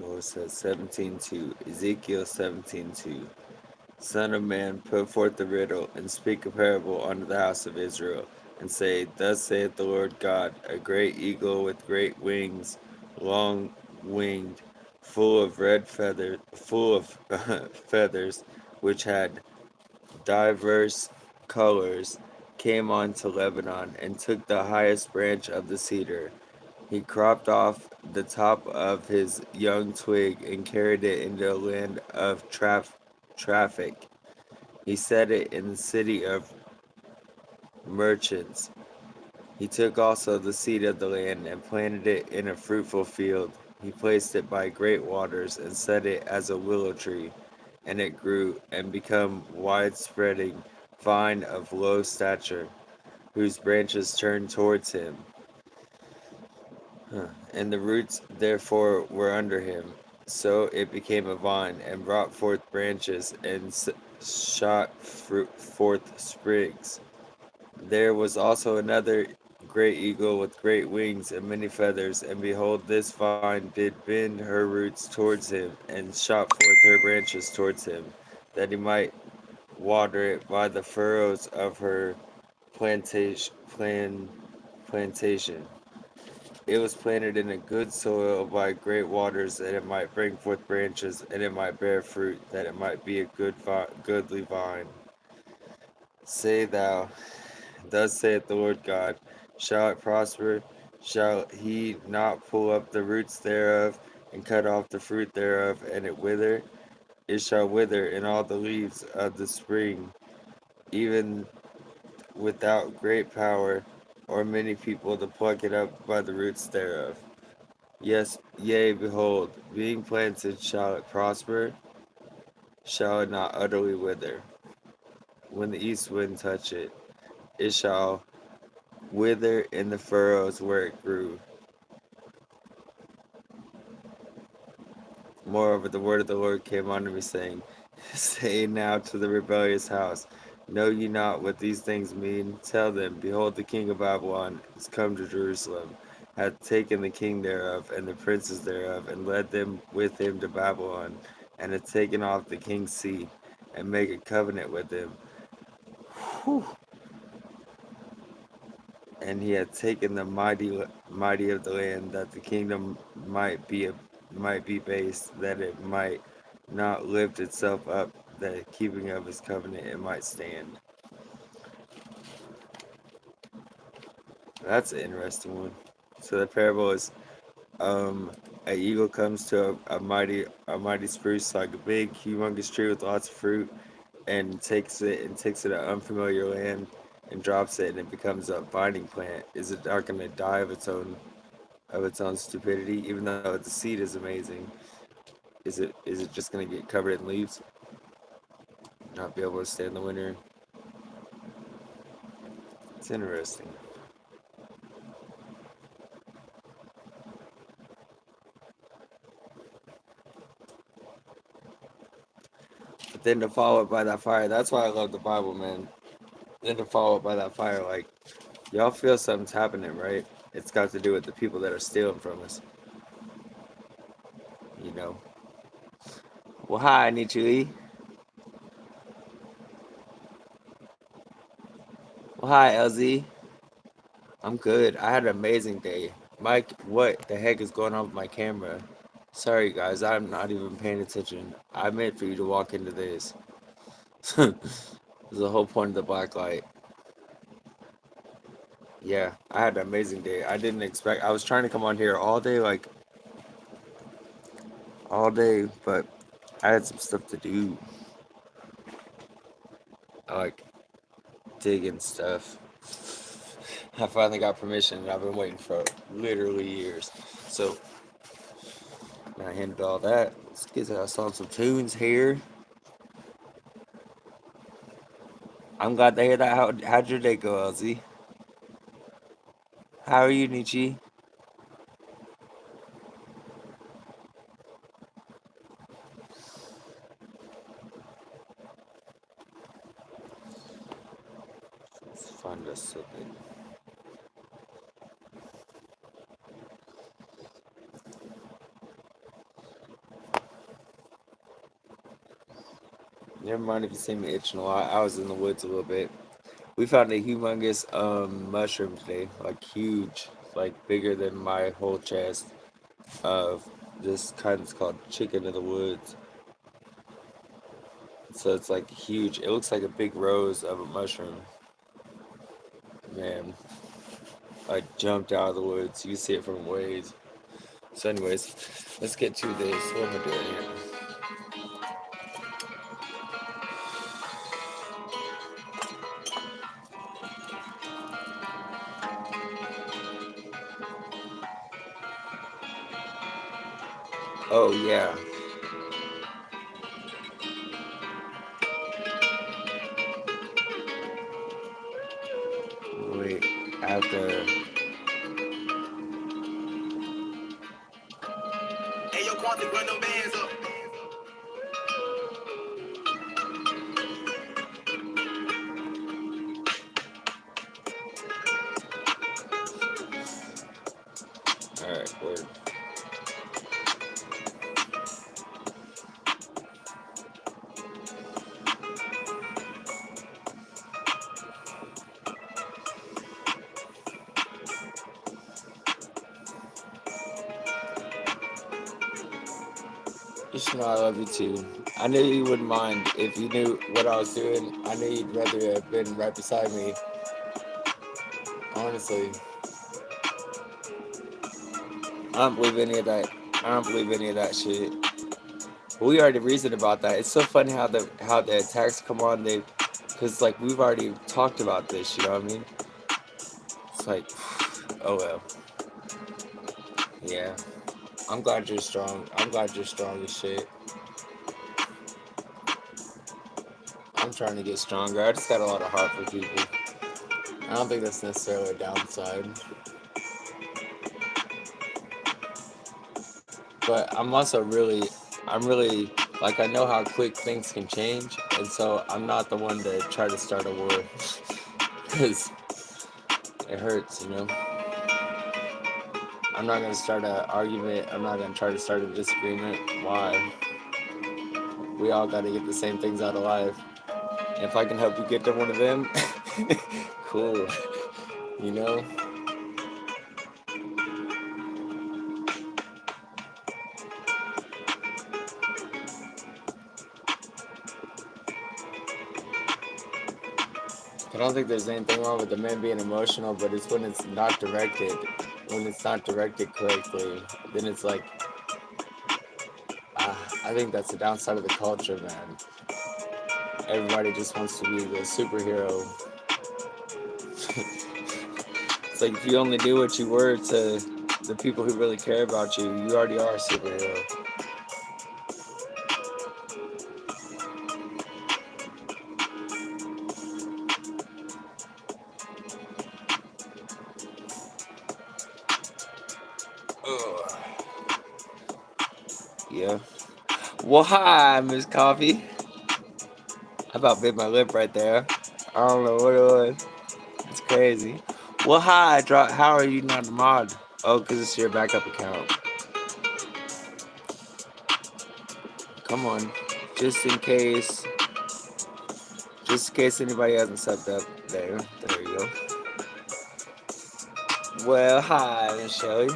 Well, it says 17:2, Ezekiel 17:2. Son of man, put forth the riddle, and speak a parable unto the house of Israel, and say, Thus saith the Lord God, a great eagle with great wings, long winged, full of feathers, which had divers colors, came on to Lebanon, and took the highest branch of the cedar. He cropped off the top of his young twig and carried it into a land of traffic. He set it in the city of merchants. He took also the seed of the land and planted it in a fruitful field. He placed it by great waters and set it as a willow tree, and it grew and became wide-spreading vine of low stature, whose branches turned towards him. And the roots therefore were under him. So it became a vine, and brought forth branches, and shot forth sprigs. There was also another great eagle with great wings and many feathers, and behold, this vine did bend her roots towards him, and shot forth her branches towards him, that he might water it by the furrows of her plantation. It was planted in a good soil by great waters, that it might bring forth branches, and it might bear fruit, that it might be a goodly vine. Say thou, Thus saith the Lord God, Shall it prosper? Shall he not pull up the roots thereof, and cut off the fruit thereof, and it wither? It shall wither in all the leaves of the spring, even without great power, or many people to pluck it up by the roots thereof. Yes, yea, behold, being planted shall it prosper, shall it not utterly wither. When the east wind touch it, it shall wither in the furrows where it grew. Moreover, the word of the Lord came unto me, saying, Say now to the rebellious house, Know ye not what these things mean? Tell them, Behold, the king of Babylon is come to Jerusalem, hath taken the king thereof, and the princes thereof, and led them with him to Babylon, and hath taken off the king's seat, and make a covenant with him. Whew. And he hath taken the mighty of the land, that the kingdom might be based, that it might not lift itself up, that keeping of his covenant it might stand. That's an interesting one. So the parable is, an eagle comes to a mighty spruce, like a big, humongous tree with lots of fruit, and takes it to unfamiliar land and drops it, and it becomes a binding plant. Is it not going to die of its own stupidity? Even though the seed is amazing, is it just going to get covered in leaves, not be able to stand the winter? It's interesting. But then to follow it by that fire, that's why I love the Bible, man. Then to follow it by that fire, like, y'all feel something's happening, right? It's got to do with the people that are stealing from us, you know. Well, hi, niccilee. Well, hi, LZ. I'm good. I had an amazing day. Mike, what the heck is going on with my camera? Sorry, guys, I'm not even paying attention. I meant for you to walk into this. This is the whole point of the black light. Yeah, I had an amazing day. I didn't expect. I was trying to come on here all day, like all day, but I had some stuff to do, like digging stuff. I finally got permission, and I've been waiting for literally years. So I handled all that. Let's get us on some tunes here. I'm glad to hear that. How'd your day go, LZ? How are you, Nietzsche? Let's find us something. Never mind if you see me itching a lot. I was in the woods a little bit. We found a humongous mushroom today, like huge, like bigger than my whole chest. Of this kind is called chicken of the woods. So it's like huge. It looks like a big rose of a mushroom. Man, I jumped out of the woods. You see it from ways. So, anyways, let's get to this. What am I doing here? Oh yeah. Wait. After. Hey, yo, Quantic, run them bands up. All right, word. You should know I love you too. I knew you wouldn't mind if you knew what I was doing. I knew you'd rather have been right beside me. Honestly, I don't believe any of that. I don't believe any of that shit. We already reasoned about that. It's so funny how the attacks come on. Because like we've already talked about this. You know what I mean? It's like, oh well. Yeah. I'm glad you're strong. I'm glad you're strong as shit. I'm trying to get stronger. I just got a lot of heart for people. I don't think that's necessarily a downside. But I'm really, like, I know how quick things can change. And so I'm not the one to try to start a war. Because it hurts, you know? I'm not going to start an argument. I'm not going to try to start a disagreement. Why? We all got to get the same things out of life. And if I can help you get to one of them, cool. You know? I don't think there's anything wrong with the men being emotional, but it's when it's not directed. When it's not directed correctly, then it's like, I think that's the downside of the culture, man. Everybody just wants to be the superhero. It's like if you only do what you were to the people who really care about you, you already are a superhero. Ugh. Yeah. Well, hi, Miss Coffee. I about bit my lip right there. I don't know what it was. It's crazy. Well, hi, how are you not a mod? Oh, because it's your backup account. Come on. Just in case. Just in case anybody hasn't subbed up. There you go. Well, hi, Miss Shelly.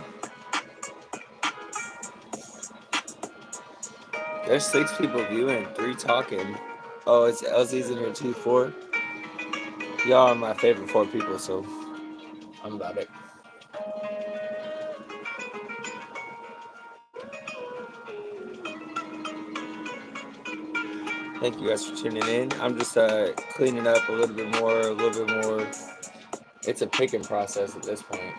There's 6 people viewing, 3 talking. Oh, it's Elsie's in here too, 4. Y'all are my favorite 4 people, so I'm about it. Thank you guys for tuning in. I'm just cleaning up a little bit more, a little bit more. It's a picking process at this point.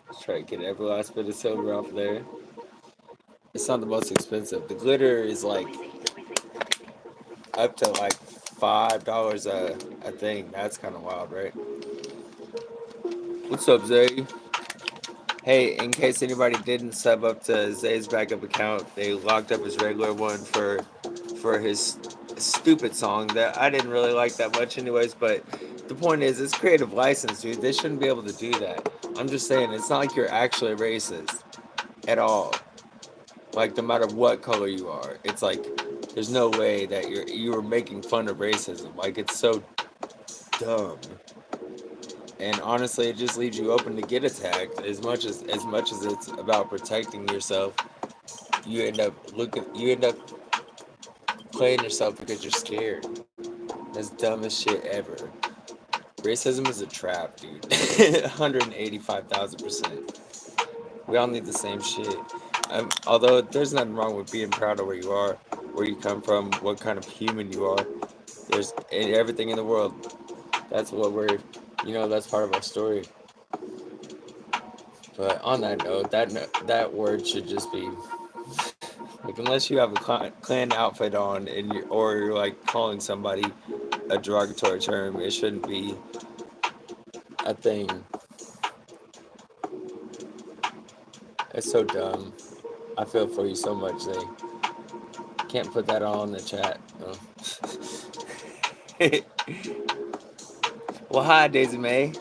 Let's try to get every last bit of silver off there. It's not the most expensive. The glitter is like up to like $5 a thing. That's kind of wild, right? What's up, Zay? Hey, in case anybody didn't sub up to Zay's backup account, they locked up his regular one for his stupid song that I didn't really like that much, anyways. But the point is, it's creative license, dude. They shouldn't be able to do that. I'm just saying, it's not like you're actually racist at all. Like, no matter what color you are, it's like there's no way that you were making fun of racism. Like, it's so dumb. And honestly, it just leaves you open to get attacked. As much as it's about protecting yourself, you end up playing yourself because you're scared. That's dumbest shit ever. Racism is a trap, dude. 185,000%. We all need the same shit. Although there's nothing wrong with being proud of where you are, where you come from, what kind of human you are. There's everything in the world. That's what we're, that's part of our story. But on that note, that word should just be like, unless you have a clan outfit on or you're like calling somebody a derogatory term, it shouldn't be a thing. It's so dumb. I feel for you so much. They can't put that all in the chat. No. Well, hi, Daisy May.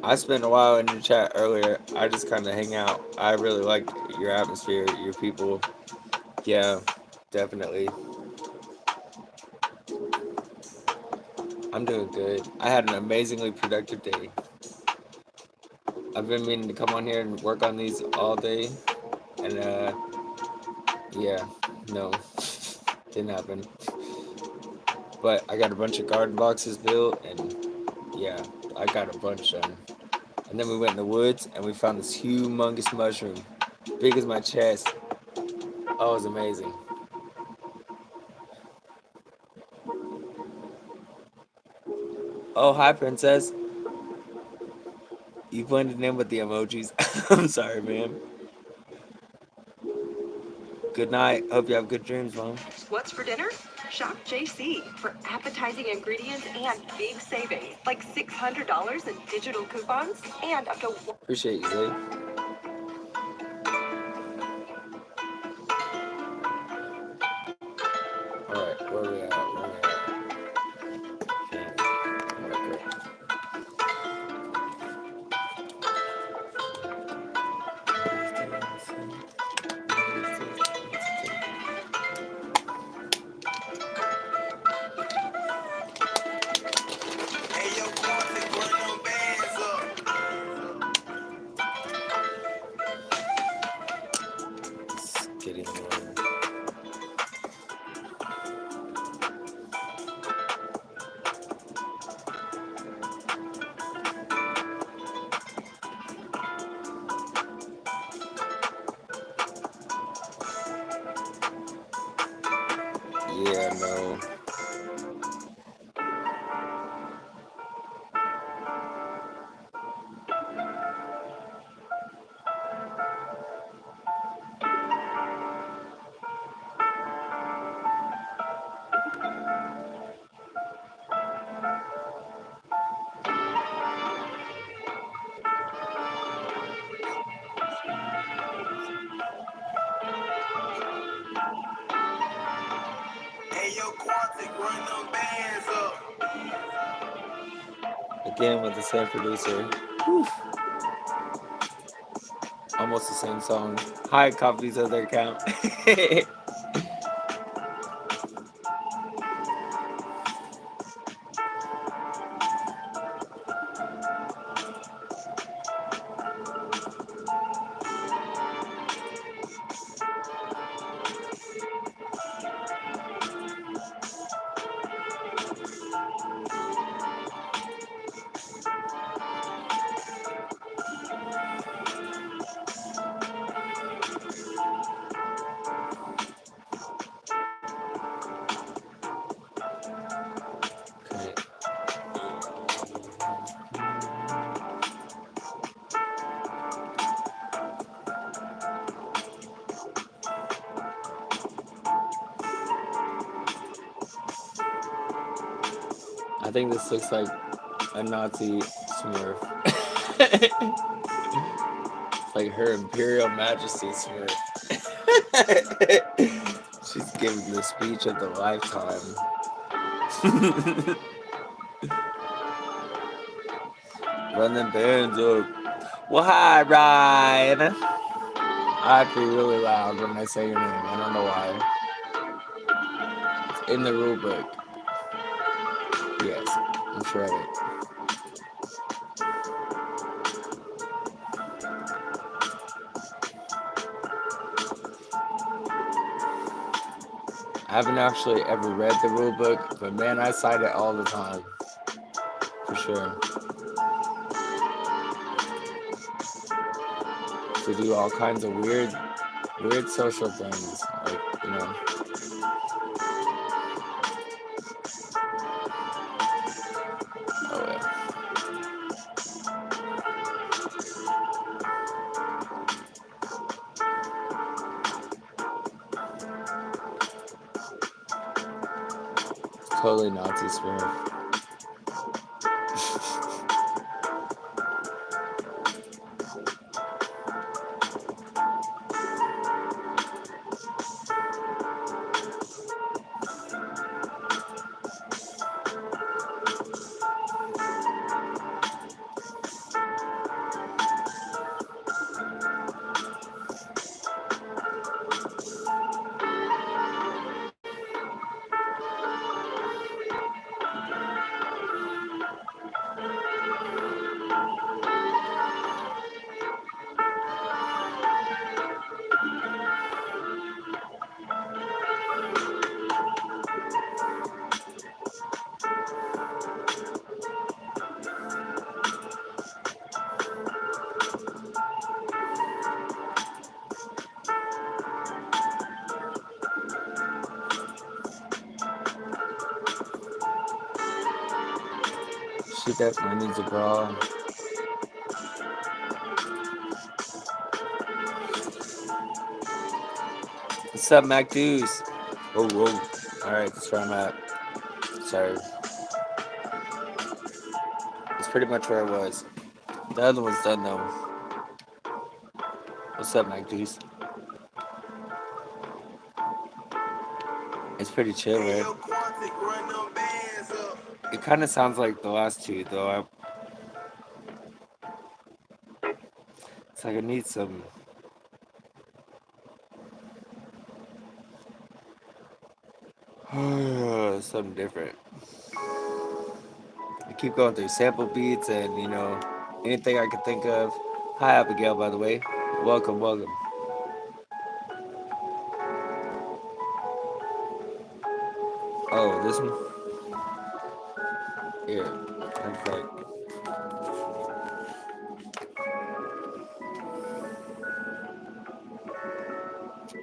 I spent a while in your chat earlier. I just kind of hang out. I really like your atmosphere, your people. Yeah, definitely. I'm doing good. I had an amazingly productive day. I've been meaning to come on here and work on these all day, and yeah, no, didn't happen. But I got a bunch of garden boxes built, and yeah, I got a bunch done. And then we went in the woods, and we found this humongous mushroom, big as my chest. Oh, it was amazing. Oh, hi, princess. You blended in with the emojis. I'm sorry, man. Good night. Hope you have good dreams, mom. What's for dinner? Shop JC for appetizing ingredients and big savings, like $600 in digital coupons and up to. Appreciate you, Zay. Alright, where we at? Where we at? Okay. Alright, great. It's getting there. Yeah, no. Again with the same producer. Whew. Almost the same song. Hi, copies of their account. I think this looks like a Nazi Smurf. It's like Her Imperial Majesty Smurf. She's giving the speech of the lifetime. Run them bands up. Well, hi, Ryan. I have to be really loud when I say your name. I don't know why. It's in the rule book. Yes, that's right. I haven't actually ever read the rule book, but man, I cite it all the time. For sure. To do all kinds of weird social things. Like, oh yeah. It's totally Nazi Smurf. She definitely needs a bra. What's up, Mac Deuce? Whoa, whoa. Alright, that's where I'm at. Sorry. It's pretty much where I was. The other one's done though. What's up, Mac Deuce? It's pretty chill, right? It kind of sounds like the last two, though. It's like I need something different. I keep going through sample beats and anything I can think of. Hi, Abigail, by the way. Welcome, welcome. Oh, this one. Here, perfect.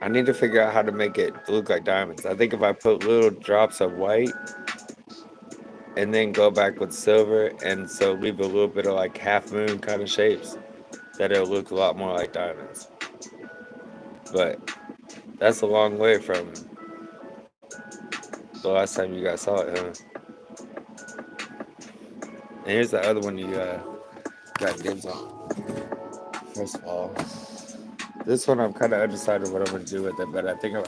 I need to figure out how to make it look like diamonds. I think if I put little drops of white and then go back with silver and so leave a little bit of like half moon kind of shapes, that it'll look a lot more like diamonds. But that's a long way from the last time you guys saw it, huh? And here's the other one you got dibs on. First of all, this one I'm kind of undecided what I'm gonna do with it, but I think I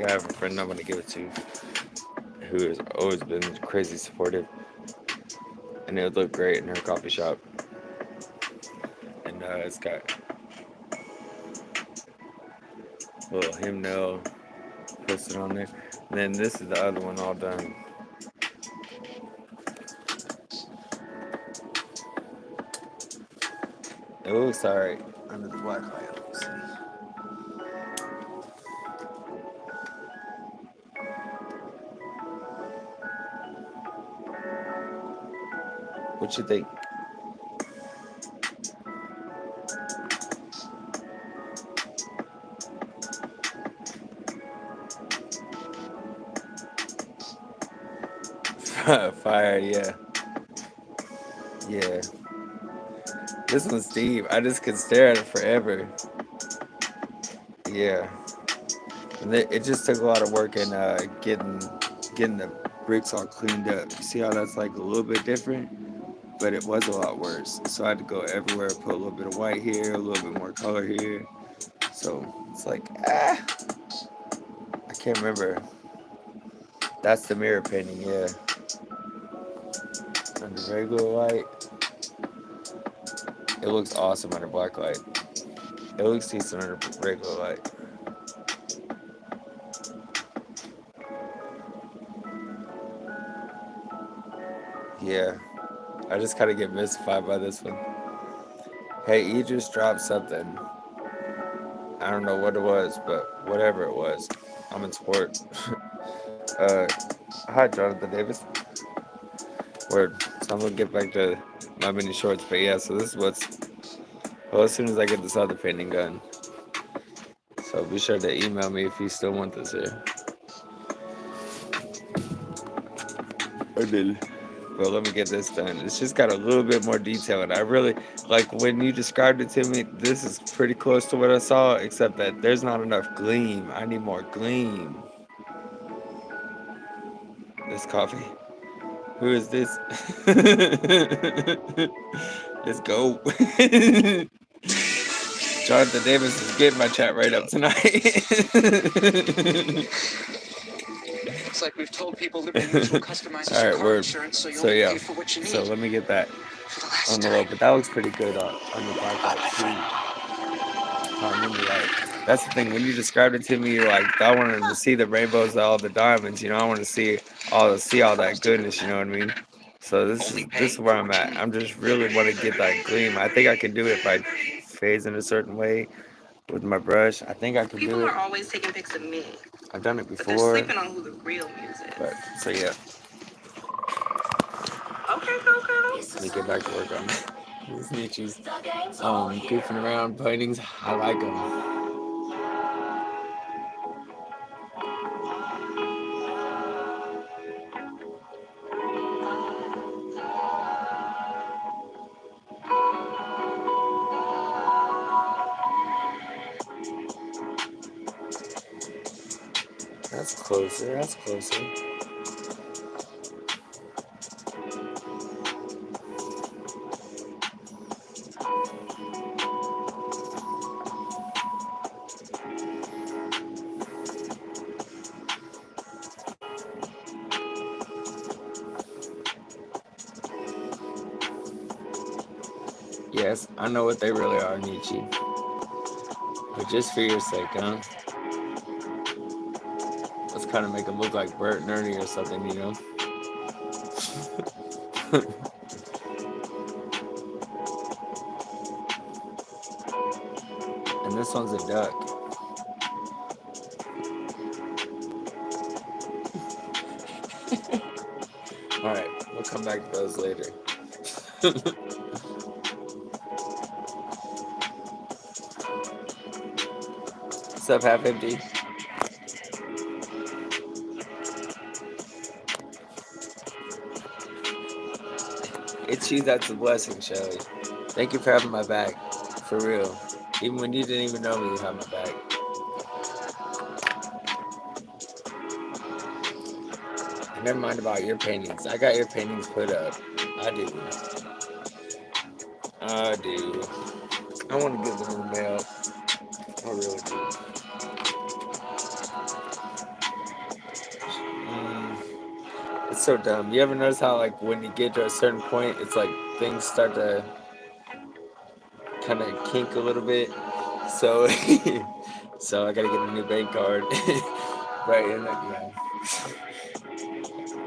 have a friend I'm gonna give it to who has always been crazy supportive, and it would look great in her coffee shop. And it's got a little hymnal posted on there. And then this is the other one all done. It looks alright under the black light. Let's see. What you think? Fire, yeah. Yeah. This one's deep. I just could stare at it forever. Yeah. And it just took a lot of work in getting the bricks all cleaned up. You see how that's like a little bit different? But it was a lot worse. So I had to go everywhere, put a little bit of white here, a little bit more color here. So it's like, I can't remember. That's the mirror painting, yeah. Under regular light, it looks awesome under black light. It looks decent under regular light. Yeah, I just kind of get mystified by this one. Hey, you just dropped something. I don't know what it was, but whatever it was, I'm in support. uh, Hi, Jonathan Davis. Word. So I'm gonna get back to my mini shorts, but yeah. So this is what's well as soon as I get this other painting done. So be sure to email me if you still want this here. I did. But let me get this done. It's just got a little bit more detail, and I really like when you described it to me. This is pretty close to what I saw, except that there's not enough gleam. I need more gleam. This coffee. Who is this? Let's go. Jonathan Davis is getting my chat right up tonight. Looks like we've told people Liberty Mutual customizes All your right, car word. insurance so you'll So yeah, pay for what you need. so let me get that For the last on the time. low, but that looks pretty good on the black light too. I remember like that's the thing when you described it to me, you're like I wanted to see the rainbows, all the diamonds. You know, I want to see all that goodness. You know what I mean? So this is where I'm at. I'm just really want to get that gleam. I think I can do it by phasing a certain way with my brush. I think I can do People it. are always taking pics of me, I've done it but they're before. sleeping on who the real muse is. But so yeah, Okay, Coco. let me get back to work on these niches. Goofing around paintings. I like them. That's closer. That's closer. Yes, I know what they really are, Nietzsche. But just for your sake, huh? Let's kind of make them look like Bert and Ernie or something, you know? And this one's a duck. Alright, we'll come back to those later. What's up, half empty? It's you that's a blessing, Shelly. Thank you for having my back. For real. Even when you didn't even know me, you had my back. And never mind about your paintings. I got your paintings put up. I do. I do. I want to give them in the mail. I really do. It's so dumb. You ever notice how, like, when you get to a certain point, it's like things start to kind of kink a little bit. So, so I gotta get a new bank card. Right, and yeah.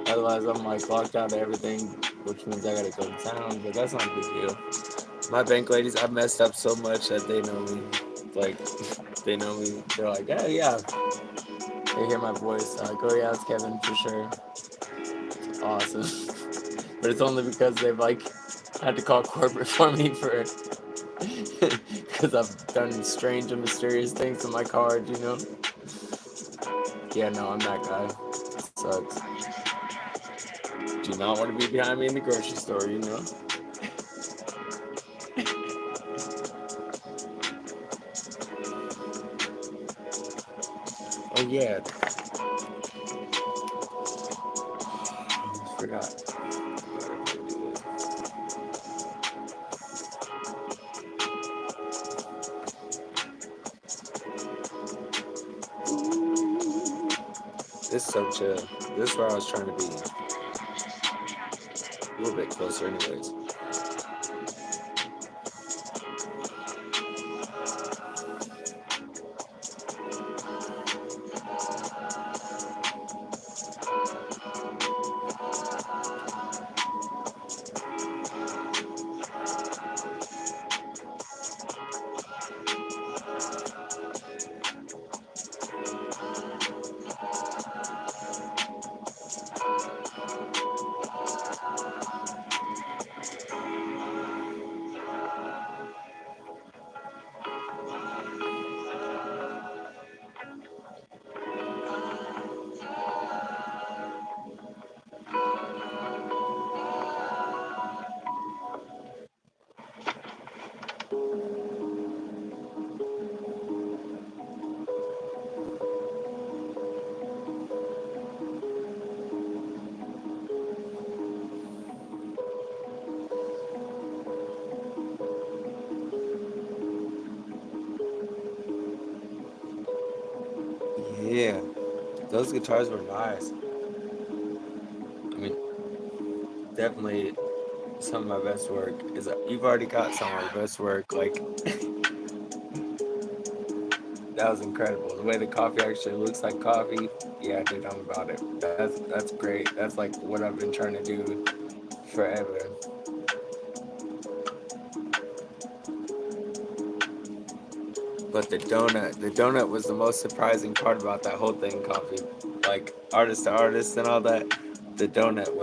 Otherwise, I'm like locked out of everything, which means I gotta go to town. But that's not a big deal. My bank ladies, I've messed up so much that they know me. Like, they know me. They're like, oh yeah. They hear my voice. They're like, oh yeah, it's Kevin for sure. Awesome. But it's only because they've like had to call corporate for me for because I've done strange and mysterious things with my card, you know. Yeah, no, I'm that guy. Sucks. Do not want to be behind me in the grocery store, you know. Oh yeah. forgot if I do this. This is so chill. This is where I was trying to be. A little bit closer, anyways. Yeah, those guitars were nice. I mean, definitely some of my best work is you've already got some of my best work. Like that was incredible. The way the coffee actually looks like coffee. Yeah, dude, I'm about it. That's great. That's like what I've been trying to do forever. But the donut was the most surprising part about that whole thing. Coffee, like artist to artist and all that. The donut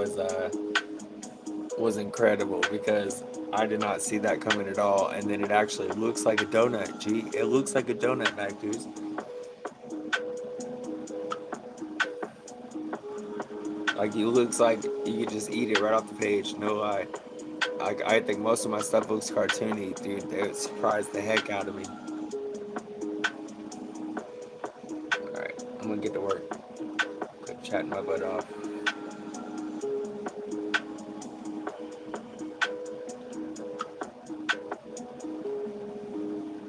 was incredible because I did not see that coming at all. And then it actually looks like a donut. Gee, it looks like a donut, Mac dudes. Like it looks like you could just eat it right off the page. No lie. I think most of my stuff looks cartoony, dude. It surprised the heck out of me. All right, I'm gonna get to work. Quit chatting my butt off.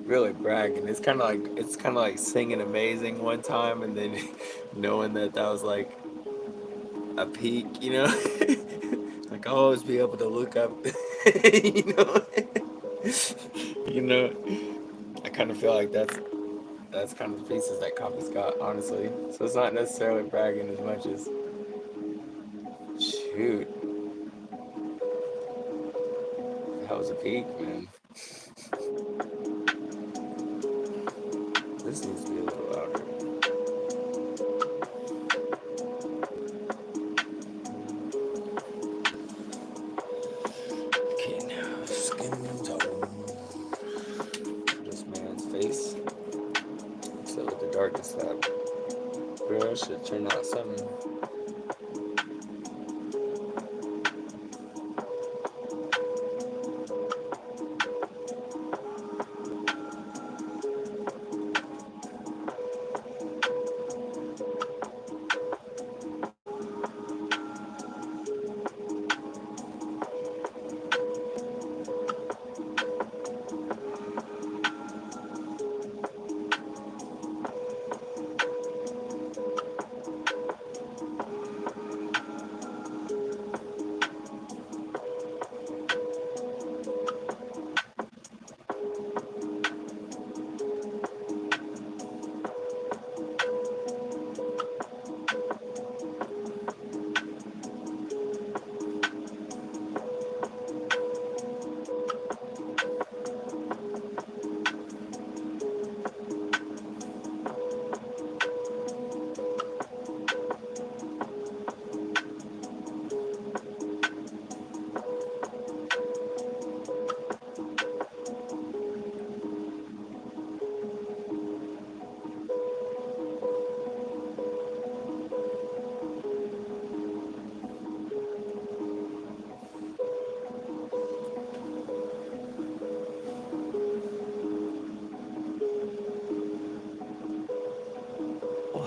Really bragging. It's kind of like singing amazing one time and then knowing that that was like a peak, you know. Like I always be able to look up, you know. You know. I kind of feel like that's kind of the pieces that Coffee's got, honestly. So it's not necessarily bragging as much as shoot. That was a peak, man. This needs to be a little louder. Okay, now skin tone. This man's face. So with the darkness that brush should turn out something.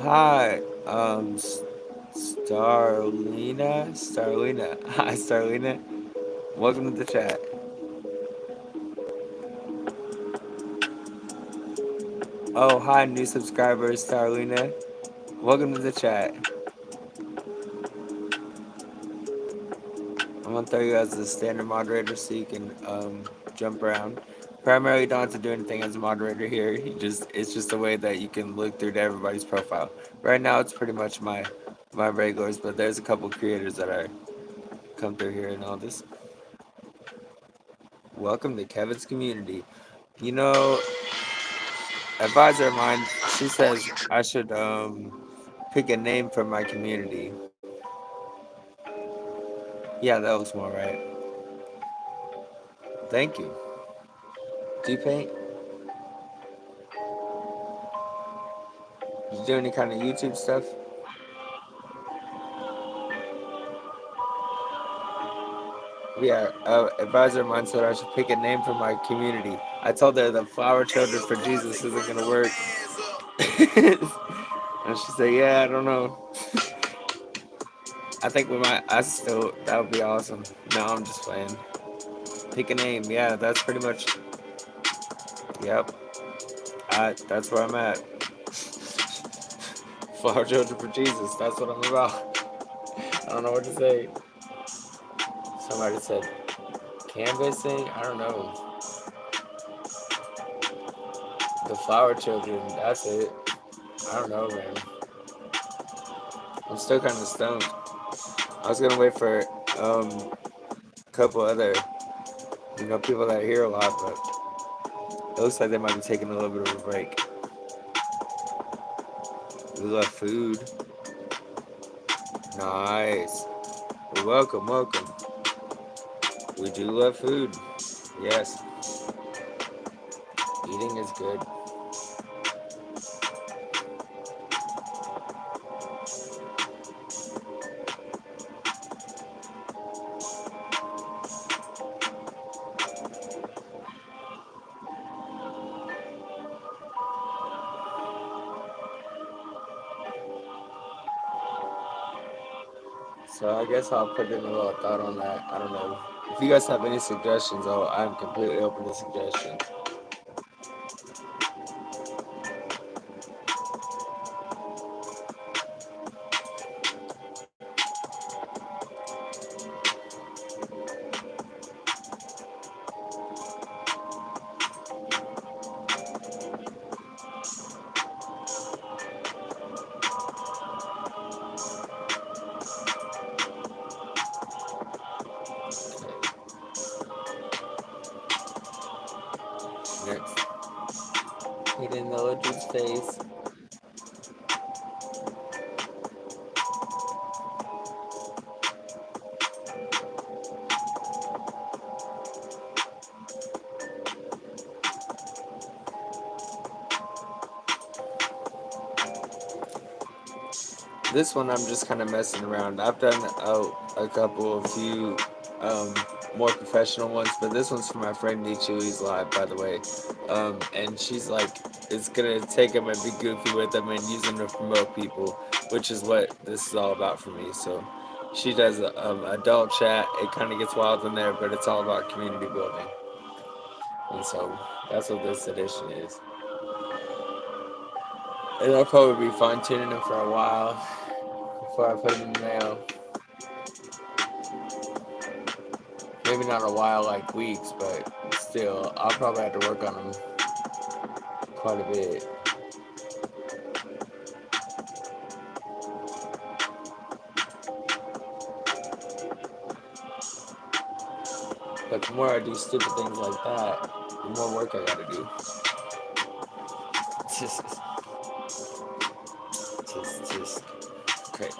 Hi, Starlina. Hi, Starlina. Welcome to the chat. Oh, hi, new subscribers, Starlina. Welcome to the chat. I'm gonna throw you as a standard moderator so you can jump around. Primarily, you don't have to do anything as a moderator here. It's just a way that you can look through to everybody's profile. Right now, it's pretty much my regulars, but there's a couple creators that are come through here and all this. Welcome to Kevin's community. You know, advisor of mine, she says I should pick a name for my community. Yeah, that looks more right. Thank you. Do you paint? Do you do any kind of YouTube stuff? Yeah, advisor of mine said I should pick a name for my community. I told her the Flower Children for Jesus isn't gonna work. And she said, "Yeah, I don't know. I think we might. I still that would be awesome." No, I'm just playing. Pick a name. Yeah, that's pretty much. Yep. That's where I'm at. Flower Children for Jesus. That's what I'm about. I don't know what to say. Somebody said canvassing. I don't know. The Flower Children. That's it. I don't know, man. I'm still kind of stoned. I was gonna wait for a couple other, people that hear a lot, but it looks like they might be taking a little bit of a break. We love food. Nice. Well, welcome, welcome. We do love food. Yes, eating is good. So I guess I'll put in a little thought on that. I don't know. If you guys have any suggestions, I'm completely open to suggestions. Next, hidden the legend's face. This one I'm just kind of messing around. I've done a few um, more professional ones, but this one's for my friend Niccilee's live, by the way. And she's like, it's gonna take them and be goofy with them and use them to promote people, which is what this is all about for me. So she does adult chat. It kind of gets wild in there, but it's all about community building. And so that's what this edition is. And I'll probably be fine tuning them for a while before I put them in the mail. Maybe not a while, like weeks, but still, I'll probably have to work on them quite a bit. But the more I do stupid things like that, the more work I gotta do. Just, just. Okay.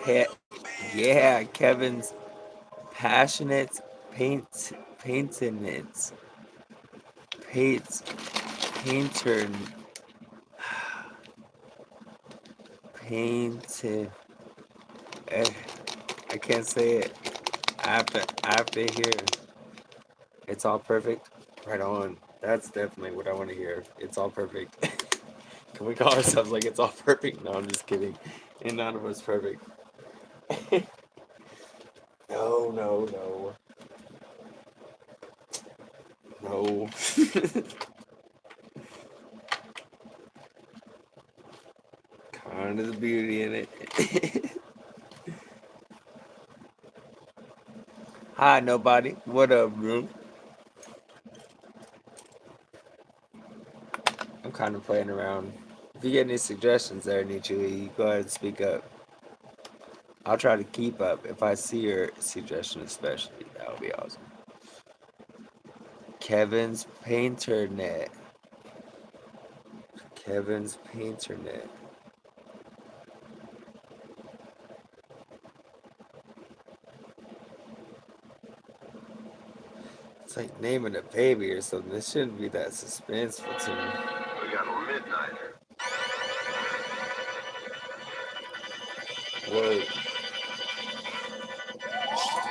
Pa- yeah, Kevin's passionate paintiness, paints, painter, painted. eh, I can't say it. I have to hear. It's all perfect. Right on. That's definitely what I want to hear. It's all perfect. Can we call ourselves like it's all perfect? No, I'm just kidding. And none of us perfect. No, no, no, no. Kind of the beauty in it. Hi, nobody. What up, bro? I'm kind of playing around. If you get any suggestions there, niccilee, you go ahead and speak up. I'll try to keep up. If I see your suggestion, especially, that would be awesome. Kevin's Painternet. Kevin's Painternet. It's like naming a baby or something. This shouldn't be that suspenseful to me. We got a midnighter. Whoa.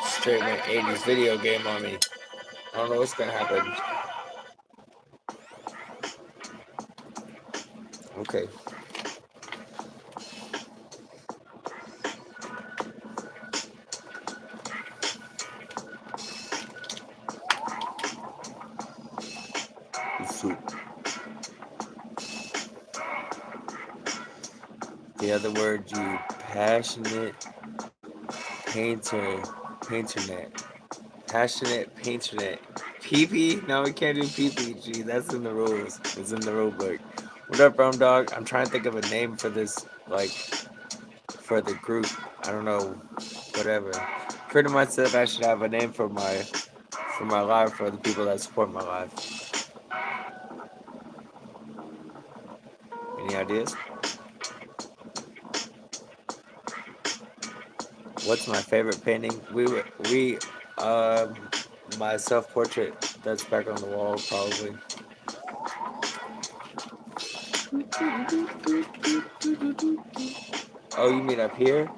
Straight went 80s video game on me. I don't know what's gonna happen. Okay. Soup. The other word, you passionate painter. Painternet. Passionate painternet. PP? No, we can't do PP. Gee, that's in the rules. It's in the rule book. What up, Rome Dog? I'm trying to think of a name for this, like, for the group. I don't know. Whatever. Pretty much said I should have a name for my live for the people that support my live. Any ideas? What's my favorite painting? We um my self portrait that's back on the wall probably. Oh, you mean up here?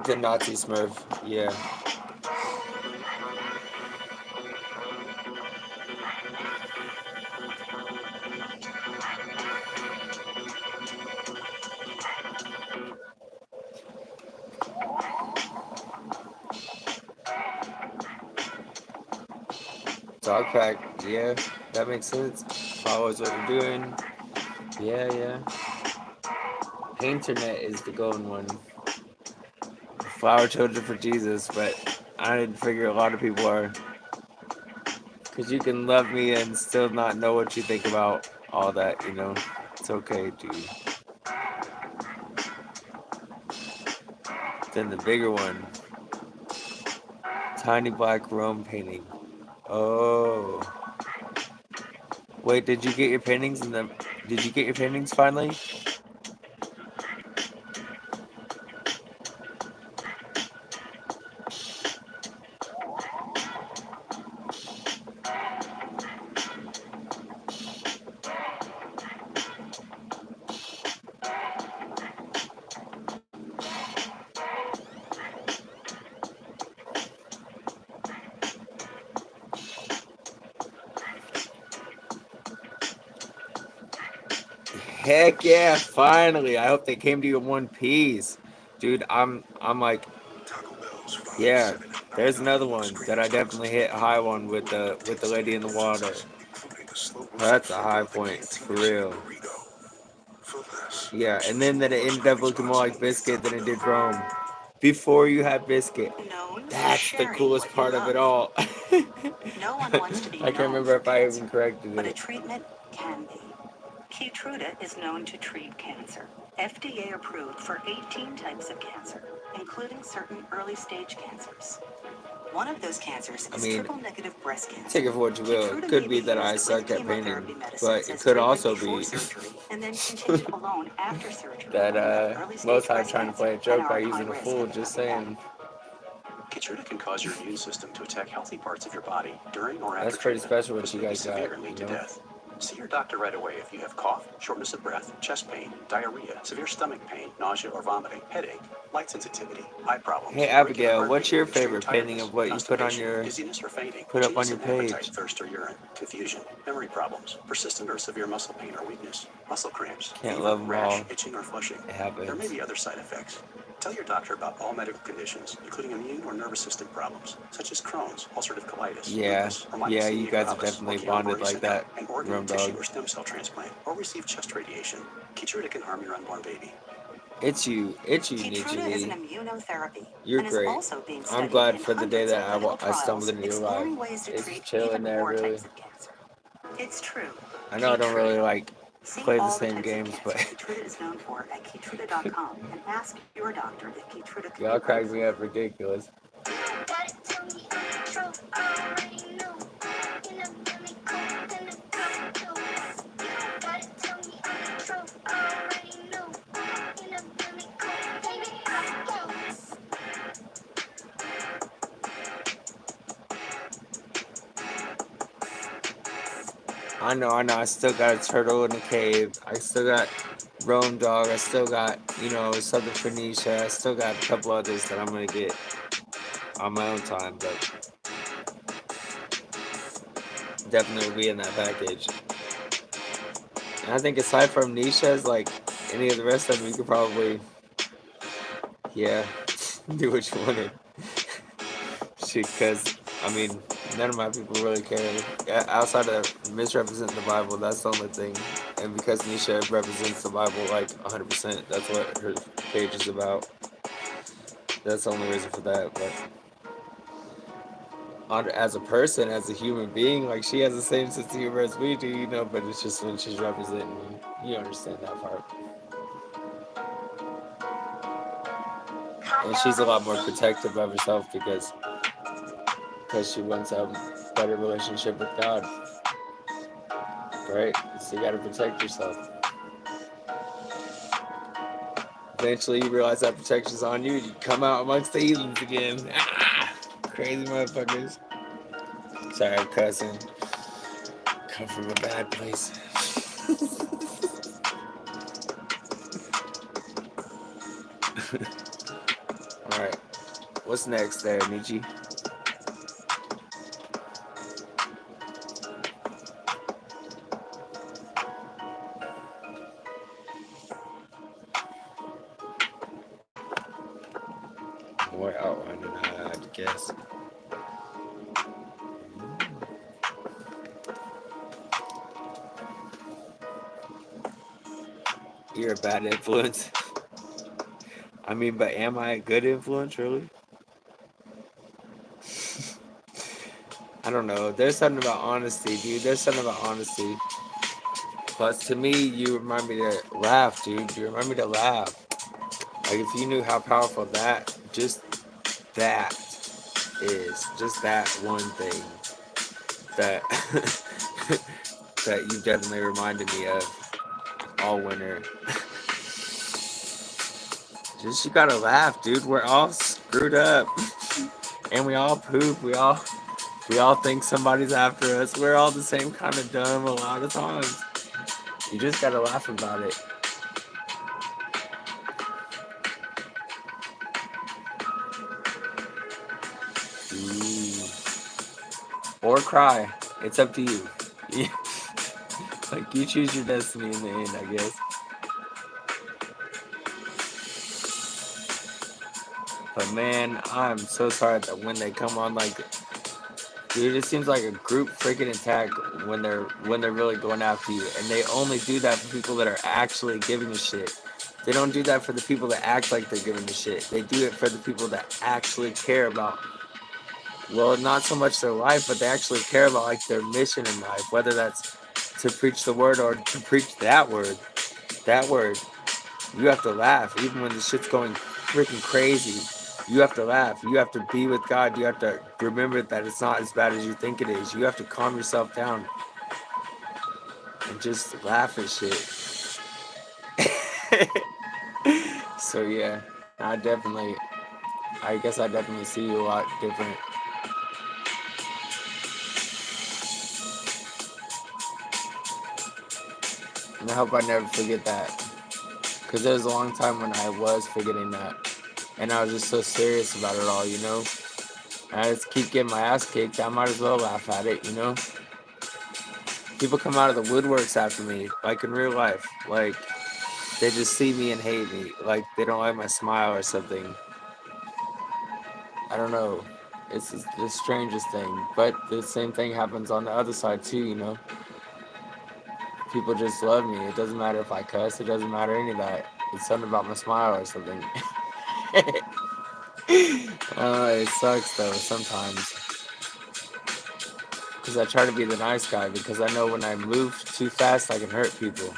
The Nazi Smurf. Yeah. Dog pack. Yeah, that makes sense. Follows what we're doing. Yeah, yeah. Painternet is the golden one. Flower children for Jesus, but I didn't figure a lot of people are. Because you can love me and still not know what you think about all that, you know? It's okay, dude. Then the bigger one, tiny black Rome painting. Oh. Wait, did you get your paintings in the. Did you get your paintings finally? Heck yeah, finally. I hope they came to you in one piece. Dude, I'm like, yeah, there's another one that I definitely hit a high one with the lady in the water. That's a high point, for real. Yeah, and then that it ended up looking more like Biscuit than it did Rome. Before you had Biscuit. Known for That's the sharing coolest what you part of it love. all. No one wants to be I can't known remember for if I even cancer, corrected but a it. treatment can be. Keytruda is known to treat cancer. FDA approved for 18 types of cancer, including certain early stage cancers. One of those cancers I is mean, triple negative breast take cancer. it for what you will. It Keytruda may could be be that I used with suck at painting, chemotherapy medicines but it as could treatment also before be surgery, and then continue alone after surgery that when you have early Most stage High breast trying to cancer play a and joke are by at high using a risk fool. of Just becoming deaf. saying. Keytruda can cause your immune system to attack healthy parts of your body during or after That's pretty treatment. special what This you may be guys got, severe and you lead to know? death. See your doctor right away if you have cough, shortness of breath, chest pain, diarrhea, severe stomach pain, nausea or vomiting, headache, light sensitivity, eye Hey problems, irregular Abigail, what's heartbeat, your extreme favorite painting tiredness, of what you constipation, dizziness or fainting, put up on changes your in appetite, page? thirst or urine, confusion, memory problems, persistent or severe muscle pain or weakness, muscle cramps, Can't fever, love them rash, all. itching or flushing. It There may happens. be other side effects. Tell your doctor about all medical conditions, including immune or nervous system problems, such as Crohn's, ulcerative colitis, Yeah, lupus, or yeah, you myasthenia guys are gravis, or definitely bonded Guillain-Barré like syndrome, that, an organ, Room tissue, Dog. or stem cell transplant, or receive chest radiation. Keytruda can harm your unborn baby. It's you, Keytruda is an niccilee. immunotherapy You're and is great. also being I'm studied glad in for the day hundreds that of clinical I stumbled trials into your life. exploring ways to It's treat chilling even there, more really. types of cancer. It's true. I know I don't really Keytruda. like See play the all the same types of games, cancer but Keytruda is known for at keytruda.com and ask your doctor if Keytruda could be y'all right crack for me you. up ridiculous. I know. I still got a turtle in the cave. I still got Rome Dog. I still got, something for Nisha. I still got a couple others that I'm gonna get on my own time, but definitely will be in that package. And I think aside from Nisha's, like any of the rest of them, you could probably, yeah, do what you wanted. Shit, because, I mean, none of my people really care. Outside of misrepresenting the Bible, that's the only thing. And because Nisha represents the Bible like 100%, that's what her page is about. That's the only reason for that. But as a person, as a human being, like she has the same sense of humor as we do, but it's just when she's representing me. You understand that part. And she's a lot more protective of herself because she wants a better relationship with God, right? So you got to protect yourself. Eventually, you realize that protection's on you. You come out amongst the heathens again. Ah, crazy motherfuckers. Sorry, I'm cussing. Come from a bad place. All right, what's next there, Nietzsche? More outlining, I guess. You're a bad influence. I mean, but am I a good influence, really? I don't know. There's something about honesty, dude. There's something about honesty. Plus, to me, you remind me to laugh, dude. You remind me to laugh. Like, if you knew how powerful that just that one thing that that you definitely reminded me of all winter. Just you gotta laugh, dude. We're all screwed up, and we all poop. We all think somebody's after us. We're all the same kind of dumb a lot of times. You just gotta laugh about it. Ooh. Or cry. It's up to you. Like you choose your destiny in the end, I guess. But man, I'm so sorry that when they come on, like, dude, it seems like a group freaking attack when they're really going after you, and they only do that for people that are actually giving a shit. They don't do that for the people that act like they're giving a shit. They do it for the people that actually care about, well, not so much their life, but they actually care about like their mission in life, whether that's to preach the word or to preach that word. That word. You have to laugh, even when the shit's going freaking crazy. You have to laugh. You have to be with God. You have to remember that it's not as bad as you think it is. You have to calm yourself down and just laugh at shit. So yeah, I guess I definitely see you a lot different. And I hope I never forget that. Because there was a long time when I was forgetting that. And I was just so serious about it all, you know? And I just keep getting my ass kicked. I might as well laugh at it, you know? People come out of the woodworks after me, like in real life. Like, they just see me and hate me. Like, they don't like my smile or something. I don't know. It's the strangest thing. But the same thing happens on the other side, too, you know? People just love me. It doesn't matter if I cuss. It doesn't matter any of that. It's something about my smile or something. It sucks, though, sometimes. Because I try to be the nice guy because I know when I move too fast, I can hurt people.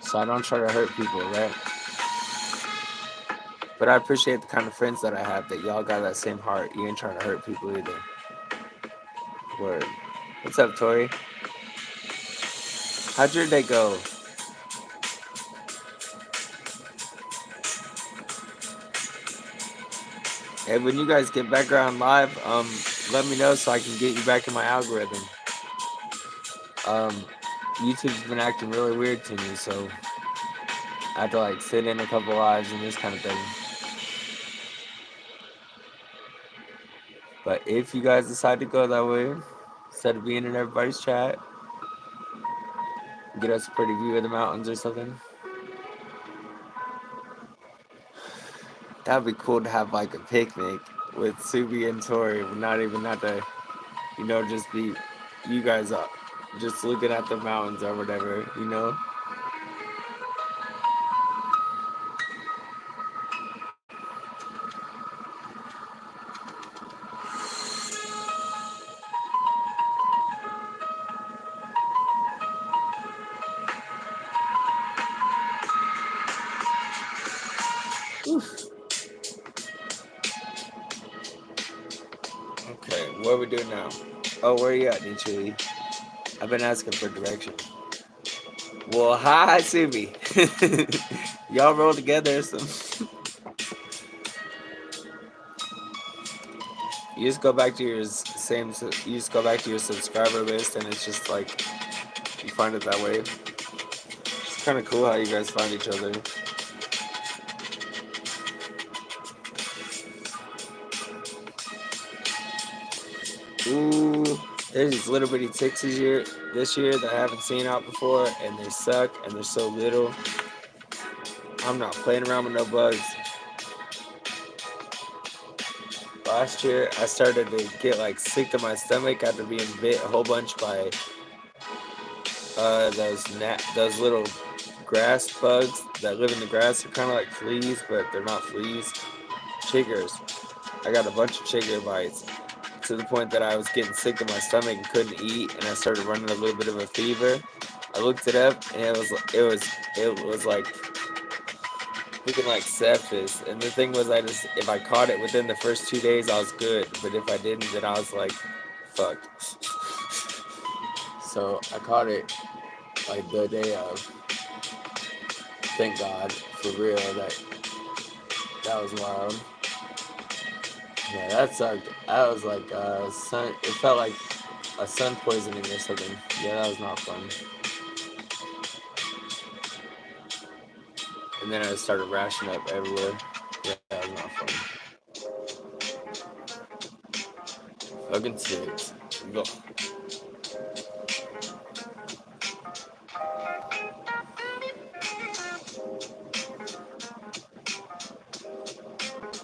So I don't try to hurt people, right? But I appreciate the kind of friends that I have that y'all got that same heart. You ain't trying to hurt people either. Word. What's up, Tori? How'd your day go? Hey, when you guys get background live, let me know so I can get you back in my algorithm. Um, YouTube's been acting really weird to me, so I have to like sit in a couple lives and this kind of thing. But if you guys decide to go that way, instead of being in everybody's chat, get us a pretty view of the mountains or something. That'd be cool to have like a picnic with Subi and Tori. Not even not to, just be you guys up, just looking at the mountains or whatever, you know. Oof. Okay, what are we doing now? Oh, where are you at, niccilee? I've been asking for direction. Well, hi, Subi. Y'all roll together. You just go back to your same. You just go back to your subscriber list, and it's just like you find it that way. It's kind of cool how you guys find each other. Ooh, there's these little bitty ticks this year that I haven't seen out before, and they suck, and they're so little. I'm not playing around with no bugs. Last year, I started to get like sick to my stomach after being bit a whole bunch by those little grass bugs that live in the grass. They're kind of like fleas, but they're not fleas. Chiggers. I got a bunch of chigger bites to the point that I was getting sick to my stomach and couldn't eat, and I started running a little bit of a fever. I looked it up, and it was like looking like sepsis. And the thing was, if I caught it within the first 2 days, I was good. But if I didn't, then I was like, fucked. So I caught it like the day of. Thank God, for real. That was wild. Yeah, that sucked. That was like sun. It felt like a sun poisoning or something. Yeah, that was not fun. And then I started rashing up everywhere. Yeah, that was not fun. Fucking ticks. Ugh.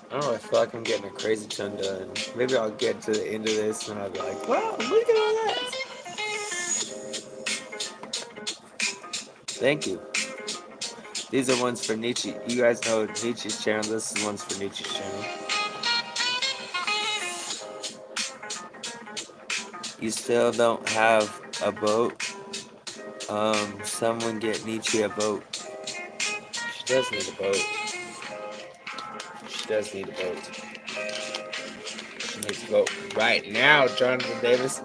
I don't know. I feel like I'm getting a crazy ton done. Maybe I'll get to the end of this and I'll be like, wow, look at all that. Thank you. These are ones for Nietzsche. You guys know Nietzsche's channel. This is ones for Nietzsche's channel. You still don't have a boat? Someone get Nietzsche a boat. She does need a boat. She does need a boat. She needs a boat right now, Jonathan Davis.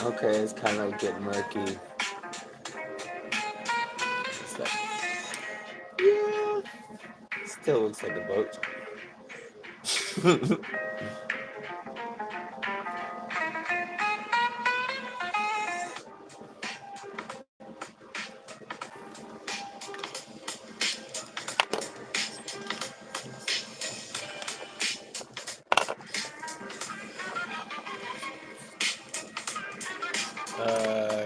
Okay, it's kind of like getting murky. It's like, yeah, still looks like a boat.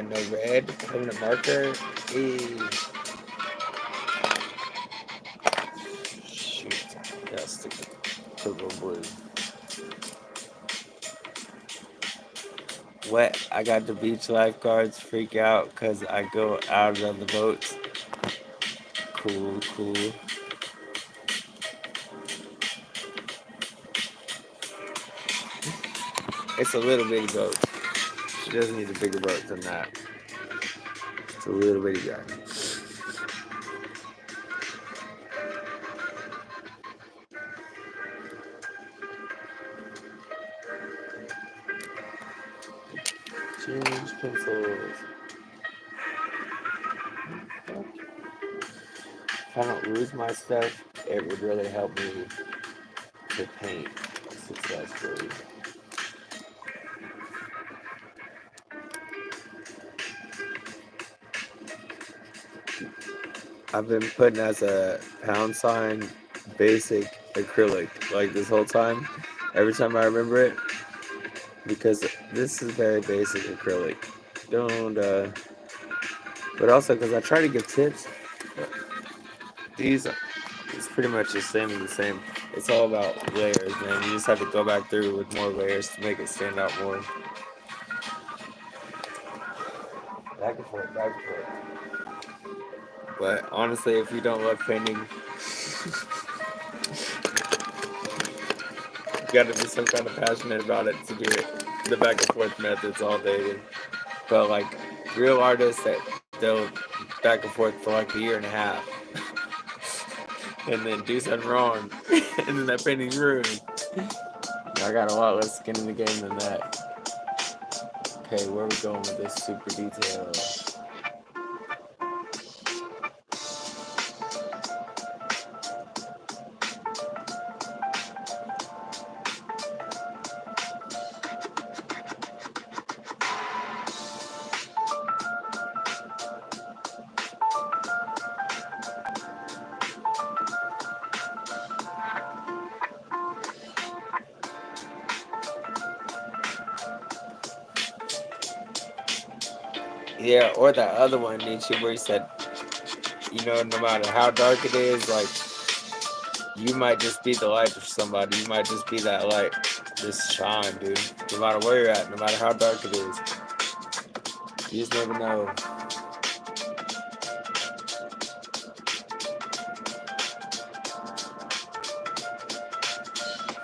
No red permanent marker. Shoot, gotta stick to purple and blue. What? I got the beach lifeguards freak out because I go out on the boats. Cool, cool. It's a little bitty boat. She doesn't need a bigger boat than that. It's a little bitty guy. Change pencils. If I don't lose my stuff, it would really help me to paint successfully. I've been putting as a pound sign basic acrylic like this whole time. Every time I remember it, because this is very basic acrylic. Don't, but also because I try to give tips. These, it's pretty much the same and the same. It's all about layers, man. You just have to go back through with more layers to make it stand out more. Back and forth, back and forth. But honestly, if you don't love painting, you gotta be some kind of passionate about it to do it. The back and forth method's all dated. But like real artists that they'll back and forth for like a year and a half and then do something wrong and then that painting's ruined. I got a lot less skin in the game than that. Okay, where are we going with this super detail? Yeah, or that other one, Nietzsche, where he said, no matter how dark it is, like, you might just be the light for somebody. You might just be that light. Just shine, dude. No matter where you're at, no matter how dark it is. You just never know.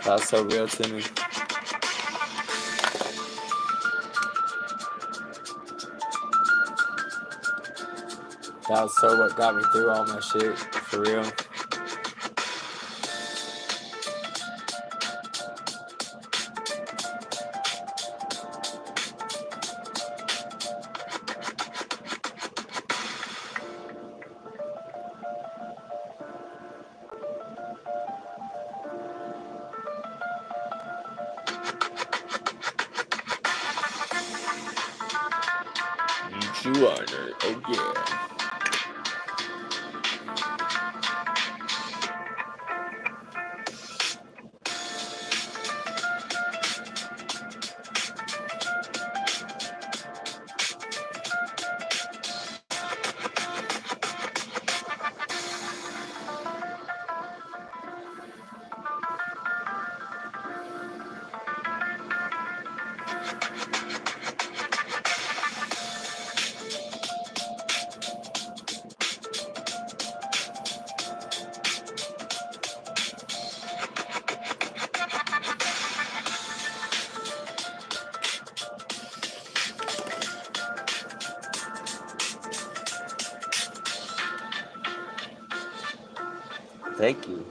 That's so real to me. That was so what got me through all my shit, for real. You honor, oh yeah. Thank you.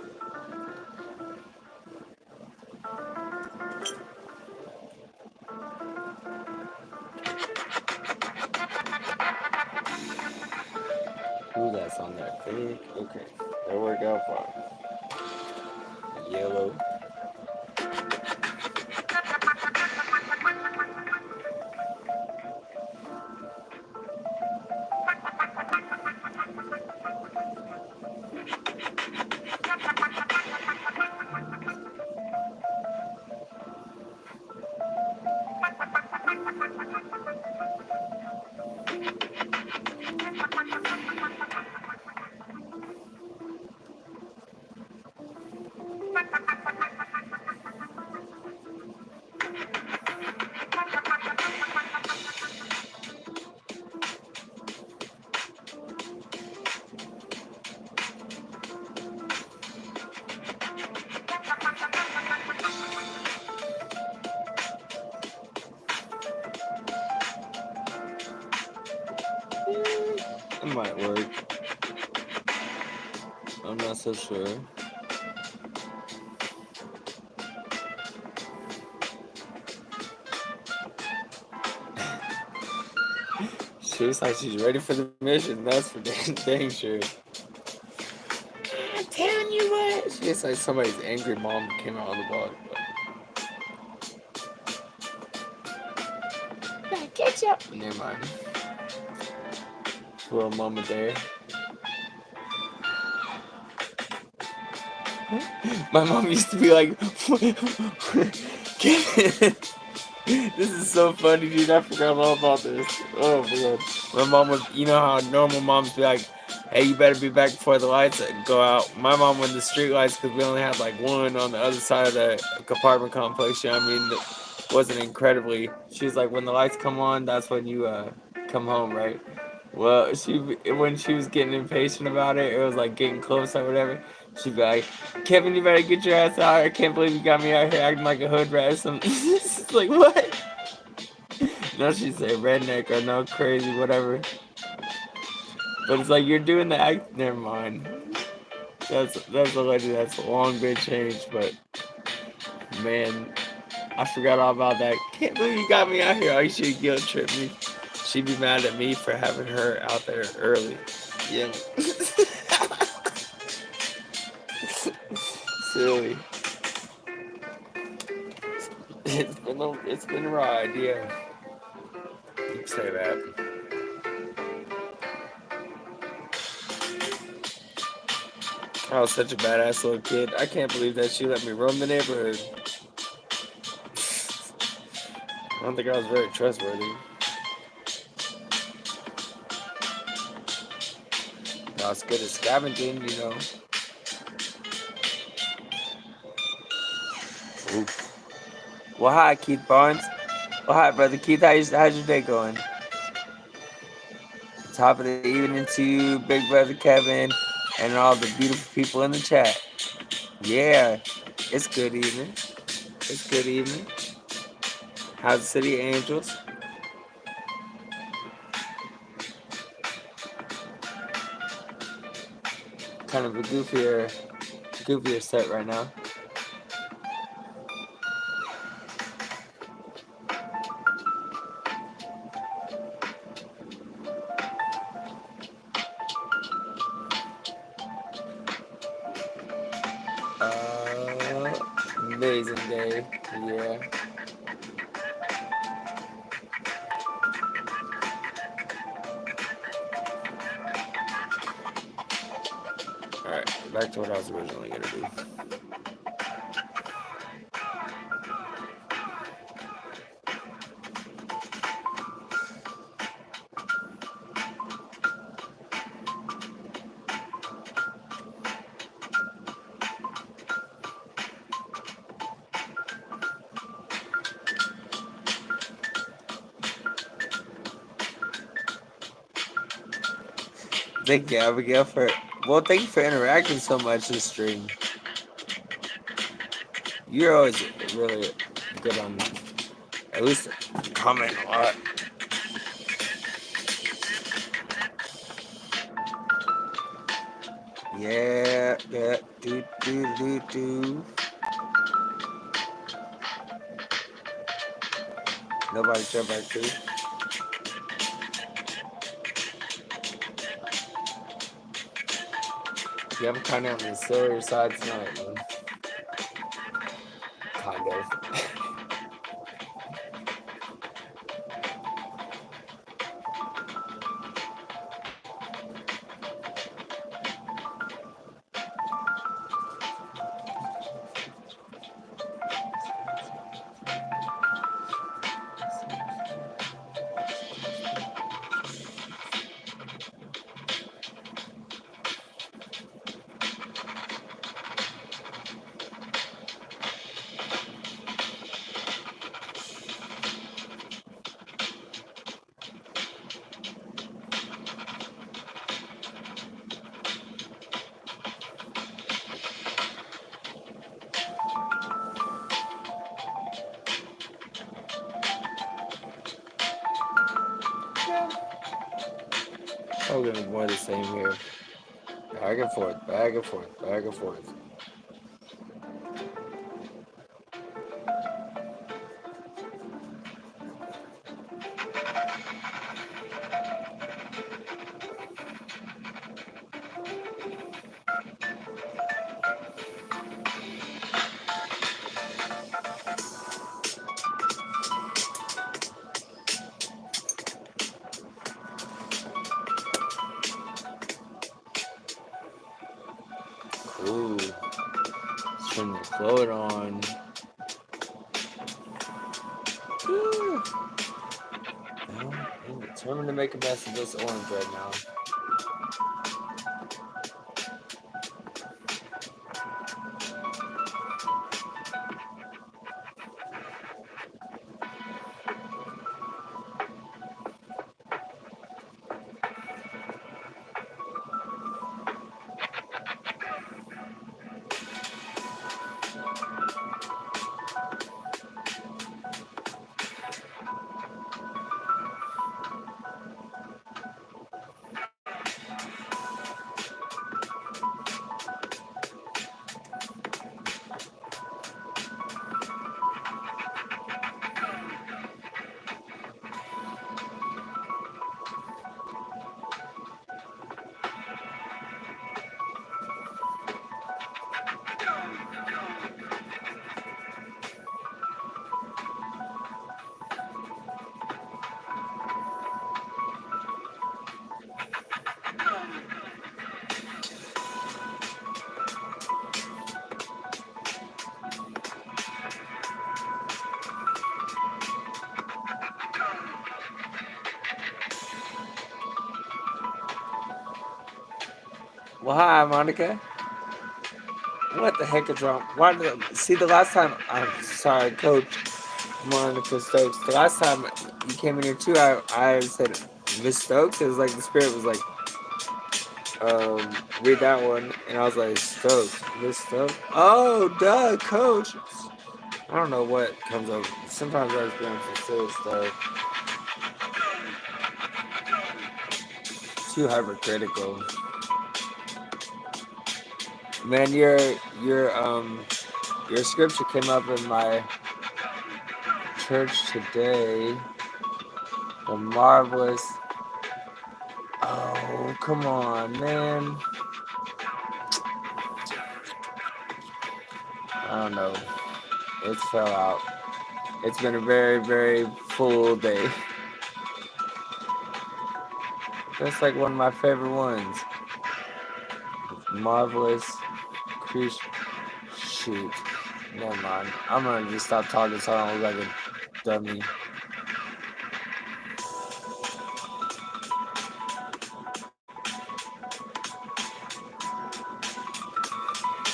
focus on that fake. Okay, that worked out fine. Yellow. It might work. I'm not so sure. She was like she's ready for the mission. That's for dang sure. I'm telling you what. She was like somebody's angry mom came out on the block. Like, ketchup. Never mind. Little moment there. My mom used to be like, Kevin. This is so funny, dude. I forgot all about this. Oh my god. My mom would, you know how normal moms be like, hey, you better be back before the lights go out. My mom went the street lights because we only had like one on the other side of the apartment complex. You know what I mean? It wasn't incredibly. She was like, when the lights come on, that's when you come home, right? Well, when she was getting impatient about it, it was like getting close or whatever. She'd be like, Kevin, you better get your ass out. I can't believe you got me out here acting like a hood rat or something. It's like, what? No, she said redneck or no crazy, whatever. But it's like, you're doing the act. Never mind. That's a lady that's long been changed, but man, I forgot all about that. Can't believe you got me out here. Oh, you should guilt trip me. She'd be mad at me for having her out there early. Yeah. Silly. It's been a ride, yeah. You can say that. I was such a badass little kid. I can't believe that she let me roam the neighborhood. I don't think I was very trustworthy. I was good at scavenging, you know. Oof. Well, hi, Keith Barnes. Well, hi, brother Keith. How's your day going? Top of the evening to you, big brother Kevin, and all the beautiful people in the chat. Yeah, it's good evening. It's good evening. How's the City Angels? Kind of a goofier set right now. Amazing day. Yeah. Alright, back to what I was originally gonna do. Thank you, Abigail, thank you for interacting so much this stream. You're always really good on, at least comment a lot. Yeah, do. Nobody jump back to. Yeah, I'm kind of on the serious side tonight, man. Kind of. Yeah. Oh, gonna be more of the same here. Back and forth, back and forth, back and forth. Cool. Let's turn the float on. Woo. I'm determined to make a mess of this orange right now. Well, hi, Monica. What the heck is wrong? Why did see the last time? I'm sorry, Coach Monica Stokes. The last time you came in here too, I said Miss Stokes. It was like the spirit was like, read that one, and I was like Stokes, Miss Stokes. Oh, duh, Coach. I don't know what comes up. Sometimes I just be on some silly stuff. Too hypercritical. Man, your scripture came up in my church today. The marvelous. Oh, come on, man. I don't know. It fell out. It's been a very, very full day. That's like one of my favorite ones. Marvelous creature. Shoot. Never mind. I'm gonna just stop talking so I don't look like a dummy.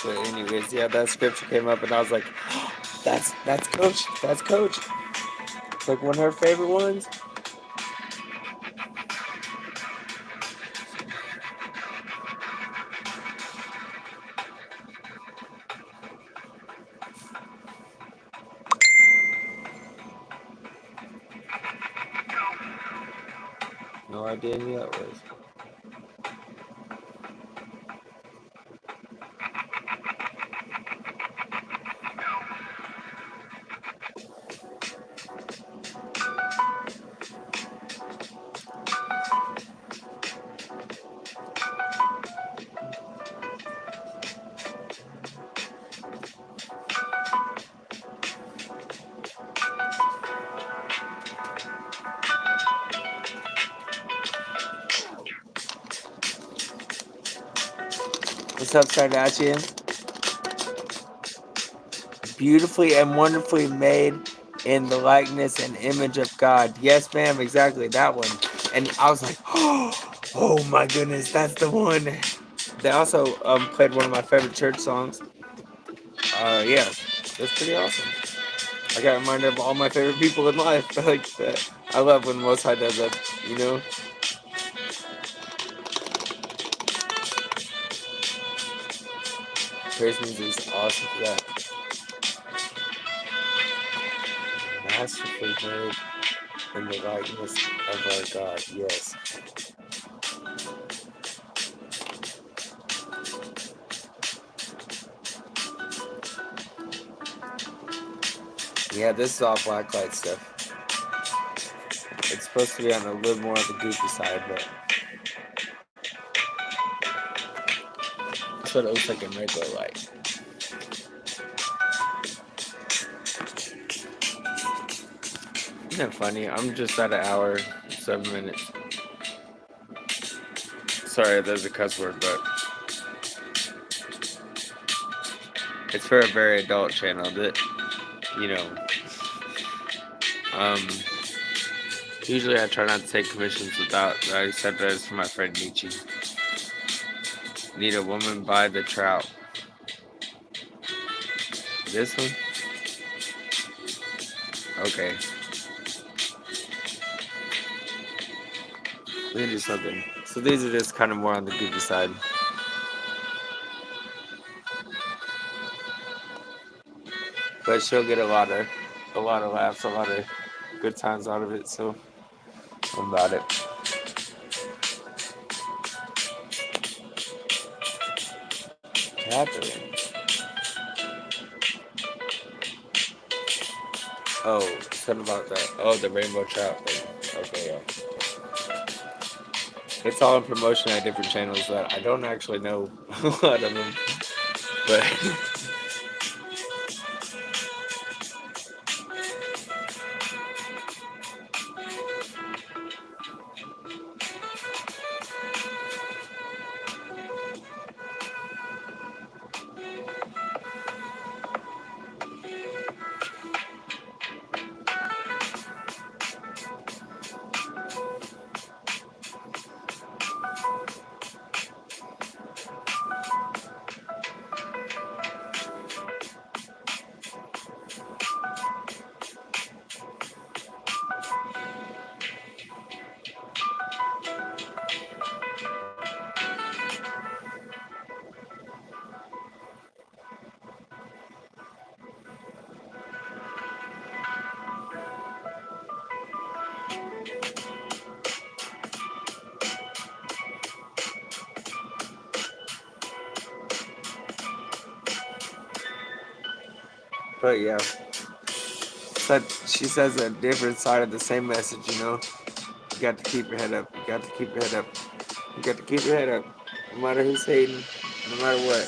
But anyways, yeah, that scripture came up and I was like, that's Coach. That's Coach. It's like one of her favorite ones. No idea who that was. What's up, Sardachian? Beautifully and wonderfully made in the likeness and image of God. Yes, ma'am, exactly that one. And I was like, oh my goodness, that's the one. They also played one of my favorite church songs. Yeah, that's pretty awesome. I got reminded of all my favorite people in life. Like that. I love when Most High does that. You know, praise music is awesome for that. Masterfully made in the likeness of our God. Yes. Yeah, this is all blacklight stuff. It's supposed to be on a little more of the goofy side, but that's what it looks like in regular light. Isn't that funny? I'm just at an hour, 7 minutes. Sorry, there's a cuss word, but it's for a very adult channel that, you know, um, usually I try not to take commissions without, I accept that it's for my friend Niccilee. Need a woman by the trout. This one? Okay. We can do something. So these are just kind of more on the goofy side. But she'll get a lot of laughs, a lot of good times out of it, so I'm about it. Catherine. Oh, something about that. Oh, the rainbow trout thing. Okay, yeah. It's all in promotion at different channels that I don't actually know a lot of them. But yeah. But she says a different side of the same message, you know. You got to keep your head up. You got to keep your head up. You got to keep your head up. No matter who's hating, no matter what.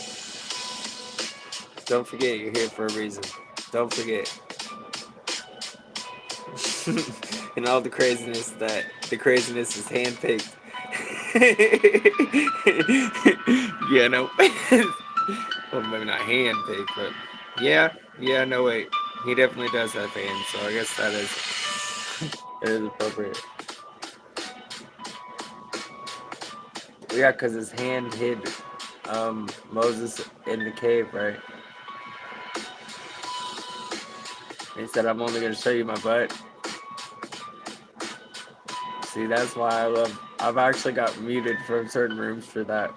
Don't forget you're here for a reason. Don't forget. And all the craziness is handpicked. Yeah, no. Well, maybe not handpicked, but yeah, no wait. He definitely does have hands, so I guess that is appropriate. Yeah, because his hand hid Moses in the cave, right? And he said, "I'm only gonna show you my butt." See, that's why I've actually got muted from certain rooms for that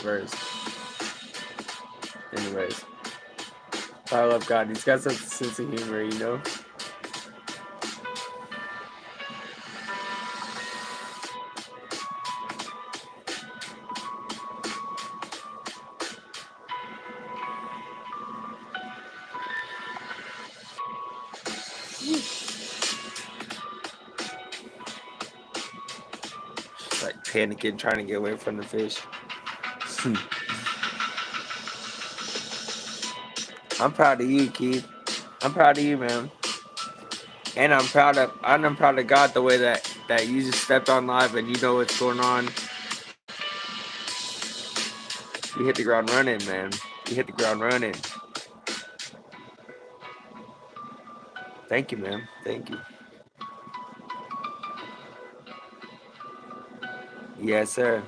verse. Anyways, I love God. He's got such a sense of humor, you know. She's like panicking, trying to get away from the fish. I'm proud of you, Keith. I'm proud of you, man. And I'm proud of God the way that, you just stepped on live and you know what's going on. You hit the ground running, man. You hit the ground running. Thank you, man. Thank you. Yes, sir.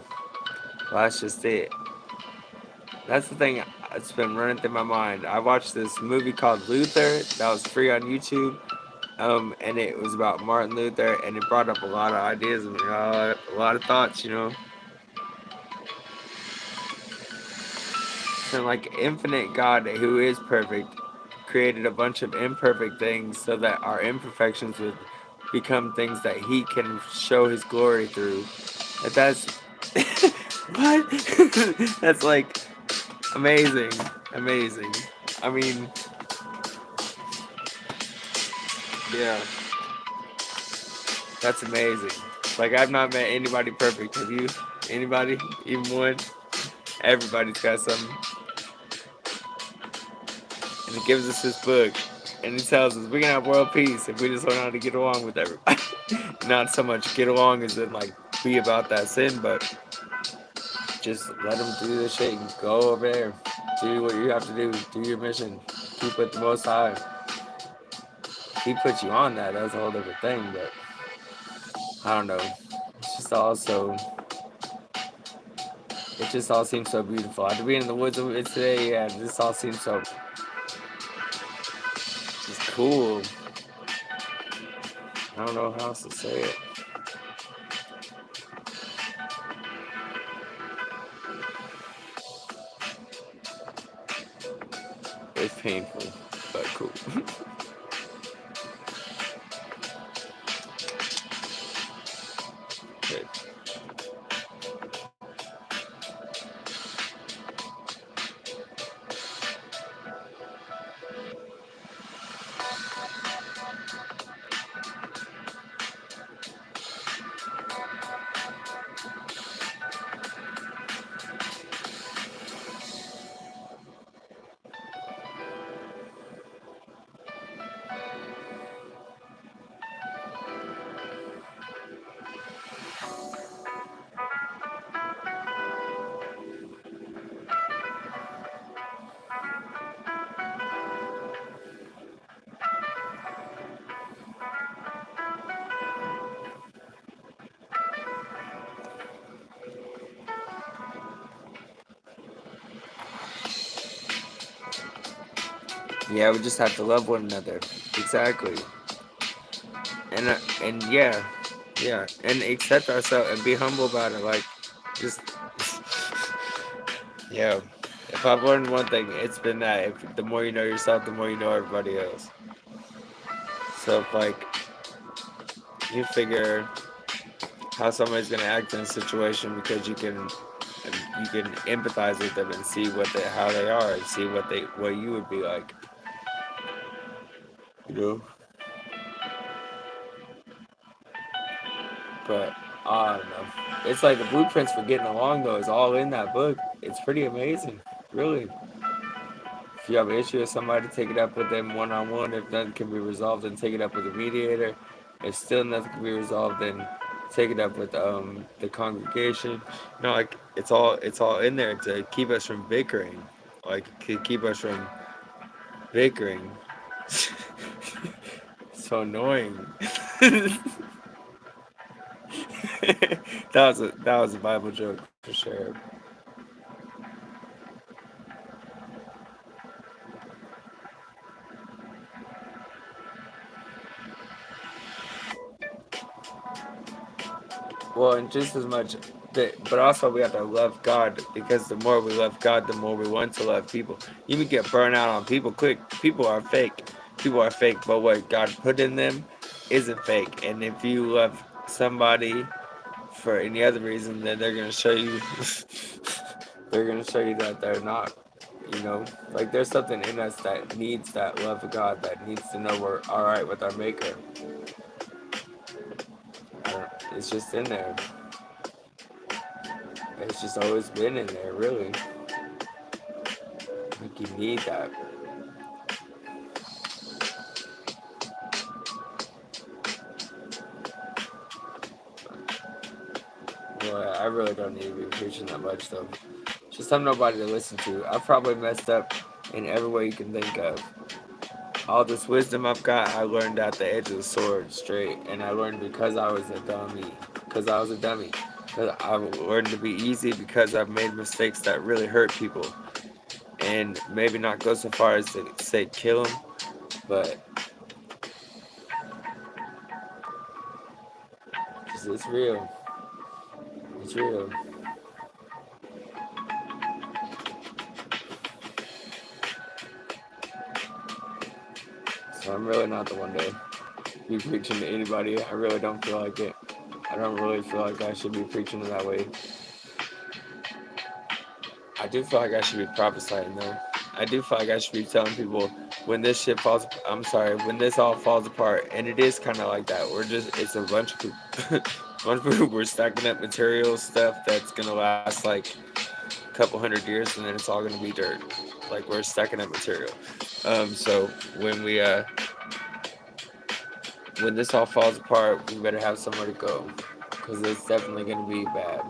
Well, that's just it. That's the thing that's been running through my mind. I watched this movie called Luther that was free on YouTube. And it was about Martin Luther, and it brought up a lot of ideas and a lot of thoughts, you know. So, like, infinite God, who is perfect, created a bunch of imperfect things so that our imperfections would become things that He can show His glory through. That's what? That's like amazing, amazing. I mean, yeah, that's amazing. Like, I've not met anybody perfect. Have you? Anybody? Even one? Everybody's got something. And he gives us this book. And he tells us we can have world peace if we just learn how to get along with everybody. Not so much get along as in like be about that sin, but just let them do the shit and go over there. Do what you have to do. Do your mission. Keep with the Most High. He puts you on that. That's a whole different thing. But I don't know. It's just also. It just all seems so beautiful. After being in the woods today, yeah, this all seems so just cool. I don't know how else to say it. It's painful, but cool. Good. Yeah, we just have to love one another. Exactly. And yeah, yeah, and accept ourselves and be humble about it. Like, just yeah. If I've learned one thing, it's been that if the more you know yourself, the more you know everybody else. So if like you figure how somebody's gonna act in a situation because you can empathize with them and see how they are and see what you would be like. You know. But I don't know. It's like the blueprints for getting along though is all in that book. It's pretty amazing, really. If you have an issue with somebody, take it up with them one on one. If nothing can be resolved, then take it up with a mediator. If still nothing can be resolved, then take it up with the congregation. You know, like it's all in there to keep us from bickering, like keep us from bickering. So annoying. That was a Bible joke for sure. Well, and just as much that, but also we have to love God because the more we love God, the more we want to love people. You can get burnt out on people quick. People are fake. People are fake, but what God put in them isn't fake. And if you love somebody for any other reason, then they're gonna show you. They're gonna show you that they're not. You know, like there's something in us that needs that love of God, that needs to know we're all right with our Maker. It's just in there. It's just always been in there, really. Like you need that. Well, I really don't need to be preaching that much though. Just I'm nobody to listen to. I've probably messed up in every way you can think of. All this wisdom I've got, I learned at the edge of the sword straight, and I learned because I was a dummy. Because I was a dummy. Because I learned to be easy because I've made mistakes that really hurt people, and maybe not go so far as to say kill them, but just it's real. It's real. So I'm really not the one to be preaching to anybody. I really don't feel like it. I don't really feel like I should be preaching in that way. I do feel like I should be prophesying though. I do feel like I should be telling people when this shit falls. I'm sorry, when this all falls apart, and it is kind of like that. It's a bunch of people. Bunch of people. We're stacking up material stuff that's gonna last like a couple hundred years, and then it's all gonna be dirt. Like we're stacking up material. So when when this all falls apart, we better have somewhere to go, because it's definitely gonna be bad.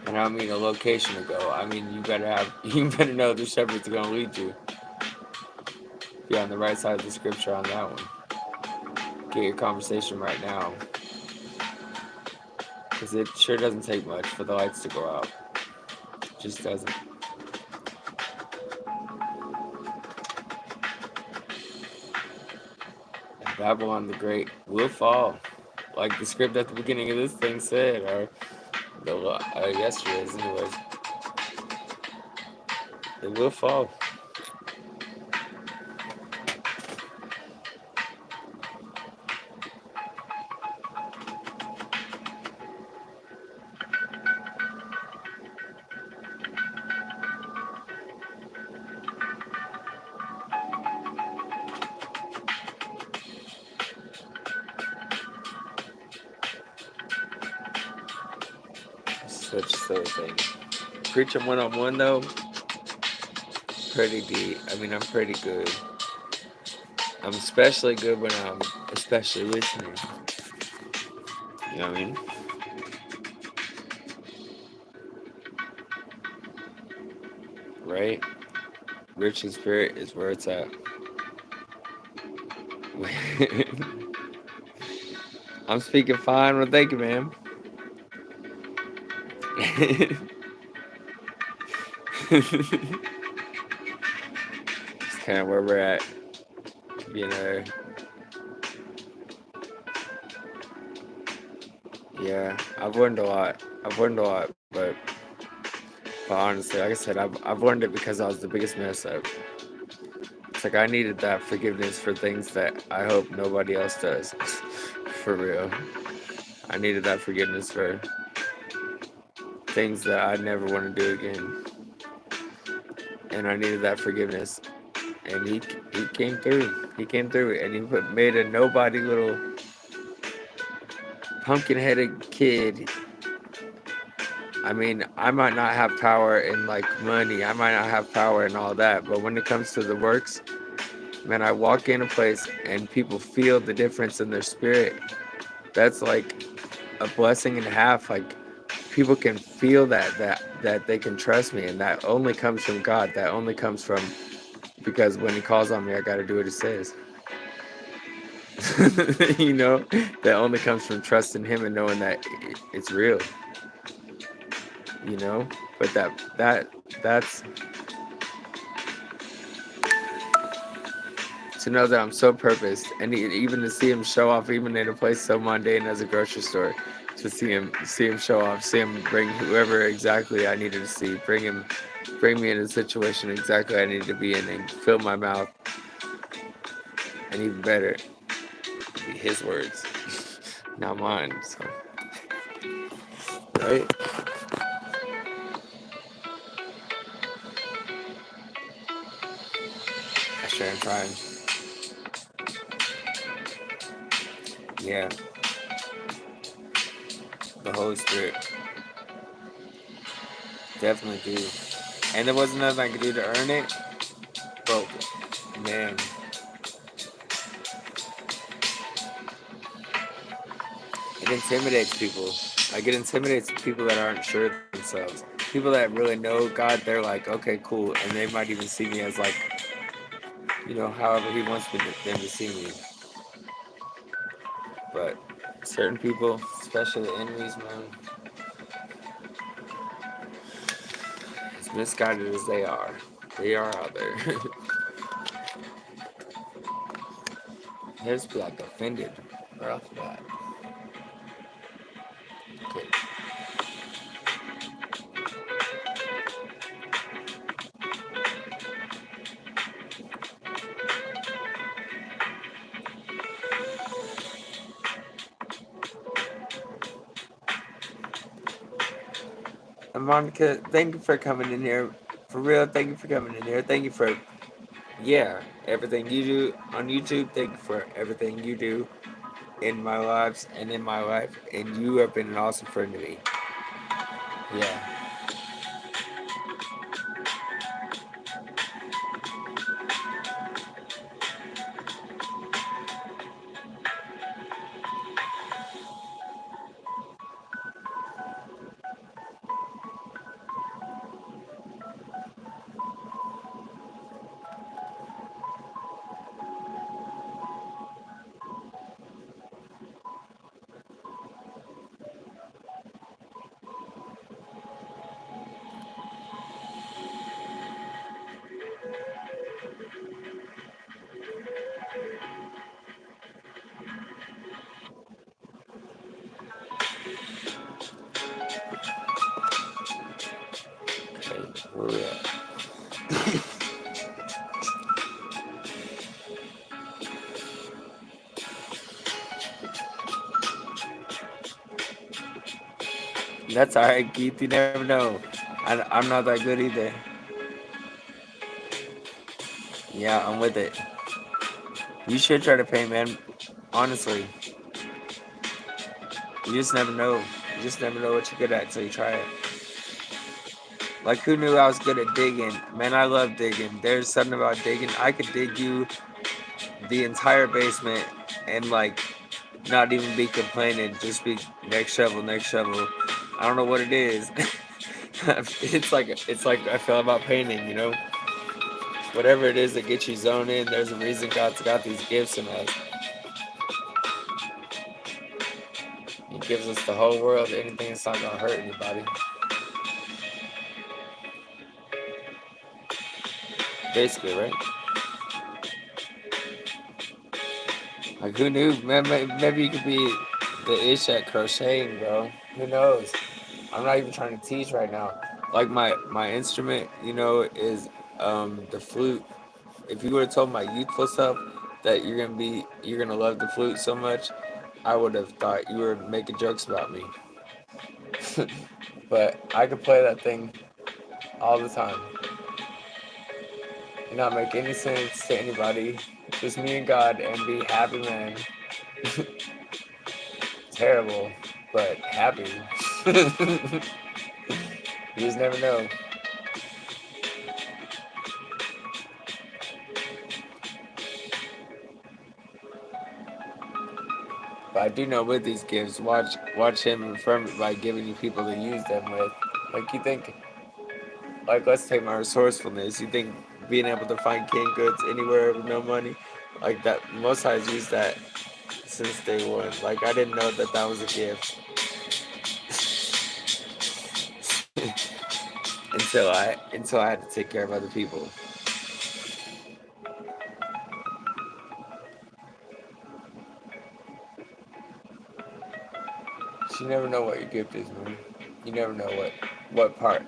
And I don't mean a location to go. I mean you better know the shepherd's gonna lead you. Be on the right side of the scripture on that one. Get your conversation right now, because it sure doesn't take much for the lights to go out. It just doesn't. And Babylon the Great will fall, like the script at the beginning of this thing said, or yesterday's, anyways. It will fall. Such a silly thing. Preaching one on one though, pretty deep. I mean, I'm pretty good. I'm especially good when I'm especially listening. You know what I mean? Right? Rich in spirit is where it's at. I'm speaking fine. Well, thank you, ma'am. It's kind of where we're at. You know, yeah, I've learned a lot. I've learned a lot, but honestly, like I said, I've learned it because I was the biggest mess up. It's like I needed that forgiveness for things that I hope nobody else does. For real. I needed that forgiveness for things that I never want to do again. And I needed that forgiveness. And he came through. He came through and he made a nobody little pumpkin headed kid. I mean, I might not have power in like money. I might not have power in all that. But when it comes to the works, man, I walk in a place and people feel the difference in their spirit. That's like a blessing and a half. Like people can feel that they can trust me, and that only comes from God. That only comes from because when He calls on me, I got to do what He says. You know, that only comes from trusting Him and knowing that it's real. You know, but that's to know that I'm so purposed, and even to see Him show off, even in a place so mundane as a grocery store, to see him show off, see him bring whoever exactly I needed to see, bring me in a situation exactly I needed to be in, and fill my mouth, and even better, be His words, not mine. So, right? I sure am trying. Yeah, the Holy Spirit, definitely do. And there wasn't nothing I could do to earn it, but man, it intimidates people. Like it intimidates people that aren't sure of themselves. people that really know God, they're like, okay, cool, and they might even see me as like, however He wants them to see me. But certain people, especially the enemies, man, as misguided as they are out there. They just be like offended right off the bat. Okay. And Monica, thank you for coming in here. For real, thank you for coming in here. Thank you for, yeah, everything you do on YouTube. Thank you for everything you do in my lives and in my life. And you have been an awesome friend to me. Yeah. Okay, where we at? That's all right, Keith. You never know. I'm not that good either. Yeah, I'm with it. You should try to paint, man. Honestly, you just never know. You just never know what you're good at until you try it. Like, who knew I was good at digging? Man, I love digging. There's something about digging. I could dig you the entire basement and, like, not even be complaining. Just be next shovel, next shovel. I don't know what it is. It's like I feel about painting, Whatever it is that gets you zoned in, there's a reason God's got these gifts in us. He gives us the whole world, anything that's not gonna hurt anybody. Basically, right? Like, who knew? Maybe you could be the ish at crocheting, bro. Who knows? I'm not even trying to teach right now. Like, my instrument, is the flute. If you would have told my youthful self that you're gonna love the flute so much, I would have thought you were making jokes about me. But I could play that thing all the time. Not make any sense to anybody. Just me and God and be happy, man. Terrible, but happy. You just never know. But I do know with these gifts, watch him affirm it by giving you people to use them with. Like, you think, like, let's take my resourcefulness. You think being able to find canned goods anywhere with no money, like that, most guys use that since day one. Like, I didn't know that that was a gift until I had to take care of other people. So you never know what your gift is, man. You never know what part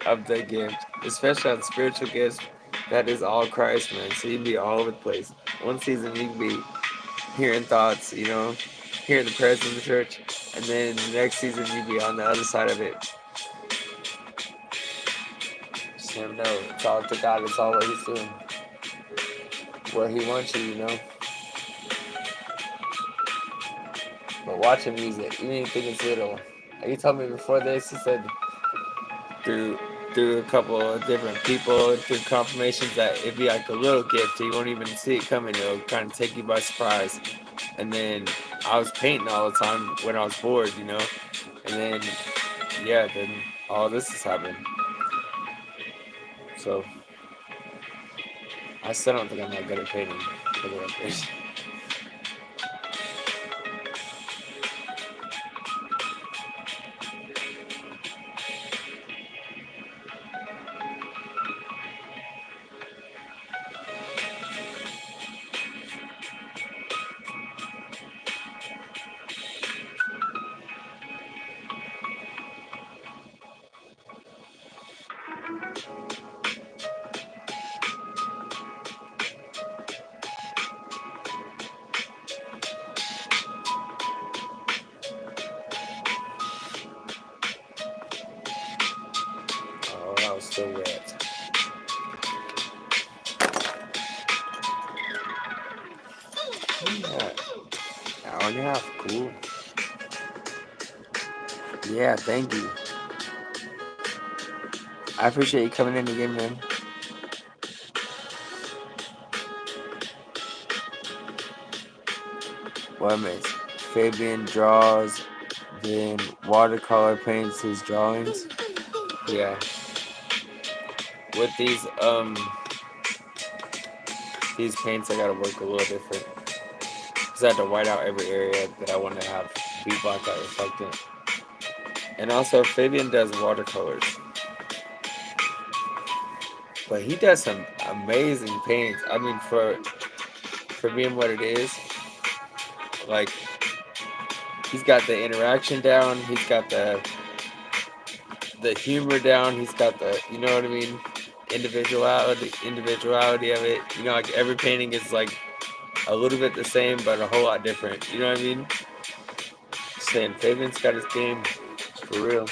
of the gift, especially on the spiritual gifts, that is all Christ, man. So you can be all over the place. One season you can be hearing thoughts, hearing the prayers in the church, and then the next season you be on the other side of it. Just never know. It's all up to God. It's all what He's doing, where He wants you. But watch Him use it, even if you think it's little. Like, He told me before this, He said, through a couple of different people, through confirmations, that it'd be like a little gift. You won't even see it coming. It'll kind of take you by surprise. And then I was painting all the time when I was bored, And then, yeah, then all this has happened. So I still don't think I'm that good at painting for the record. Oh, I was still wet. Yeah, hour and a half, cool. Yeah, thank you. I appreciate you coming in again, man. What makes Fabian draws, then watercolor paints his drawings. Yeah, with these paints, I gotta work a little different. Cause I had to white out every area that I want to have be black out reflectant. And also, Fabian does watercolors, but he does some amazing paints. I mean, for being what it is, like he's got the interaction down, he's got the humor down, he's got the, you know what I mean, individuality of it. You know, like every painting is like a little bit the same, but a whole lot different. You know what I mean? Saying Fabian's got his game for real.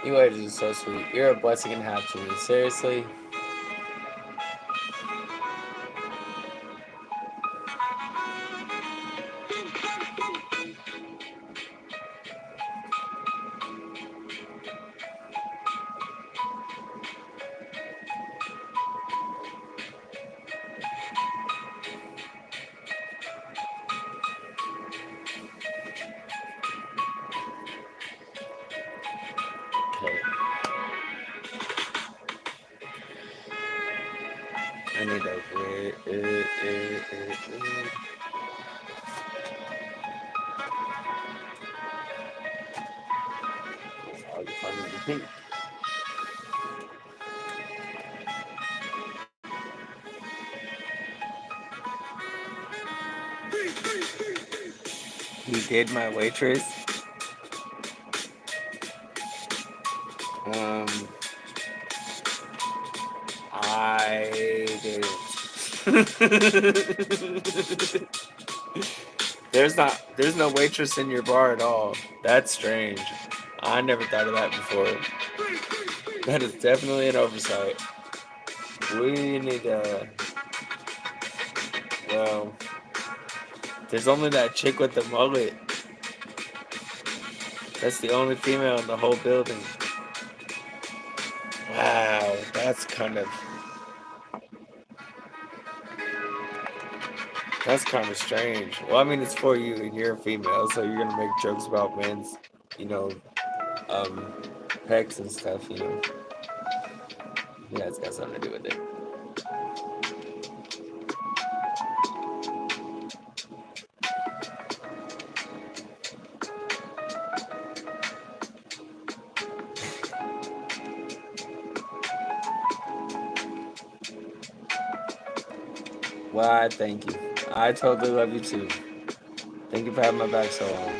You ladies are so sweet. You're a blessing and a half to me. Seriously. Okay. I need a I'll just find the pink. You did my waitress. Um, I didn't. There's no waitress in your bar at all. That's strange. I never thought of that before. That is definitely an oversight. We need well, there's only that chick with the mullet. That's the only female in the whole building. Wow, that's kind of strange. Well, I mean, it's for you and you're a female, so you're gonna make jokes about men's, you know, um, pecs and stuff, you know. Yeah, it's got something to do with it. Well, I thank you. I totally love you too. Thank you for having my back so long.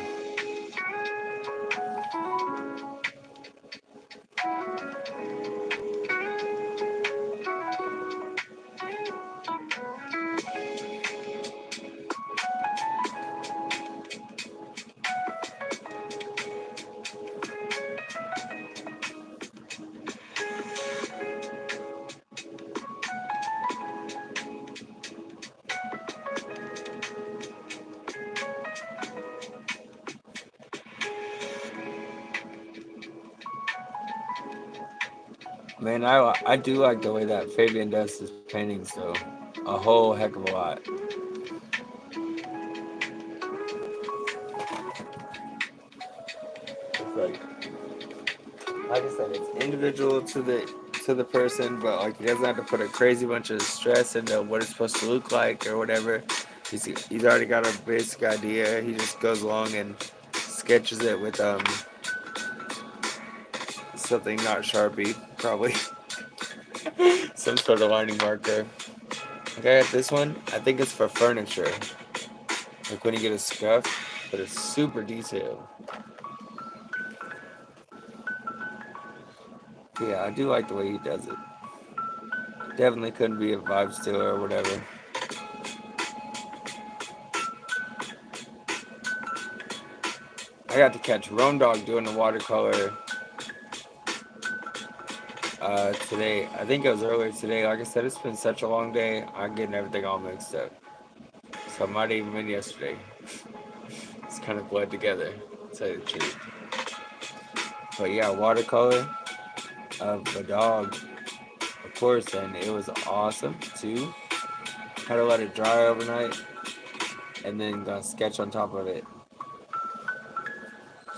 Man, I do like the way that Fabian does his paintings, though. A whole heck of a lot. It's like I said, it's individual to the person, but like he doesn't have to put a crazy bunch of stress into what it's supposed to look like or whatever. He's already got a basic idea. He just goes along and sketches it with something not Sharpie, probably some sort of lining marker. Like I got this one. I think it's for furniture. Like when you get a scuff, but it's super detailed. Yeah, I do like the way he does it. Definitely couldn't be a vibe stealer or whatever. I got to catch Roan Dog doing the watercolor today. I think it was earlier today. Like I said, it's been such a long day. I'm getting everything all mixed up. So it might have even been yesterday. It's kind of bled together, to tell you the truth. But yeah, watercolor of a dog, of course, and it was awesome too. Had to let it dry overnight and then got a sketch on top of it.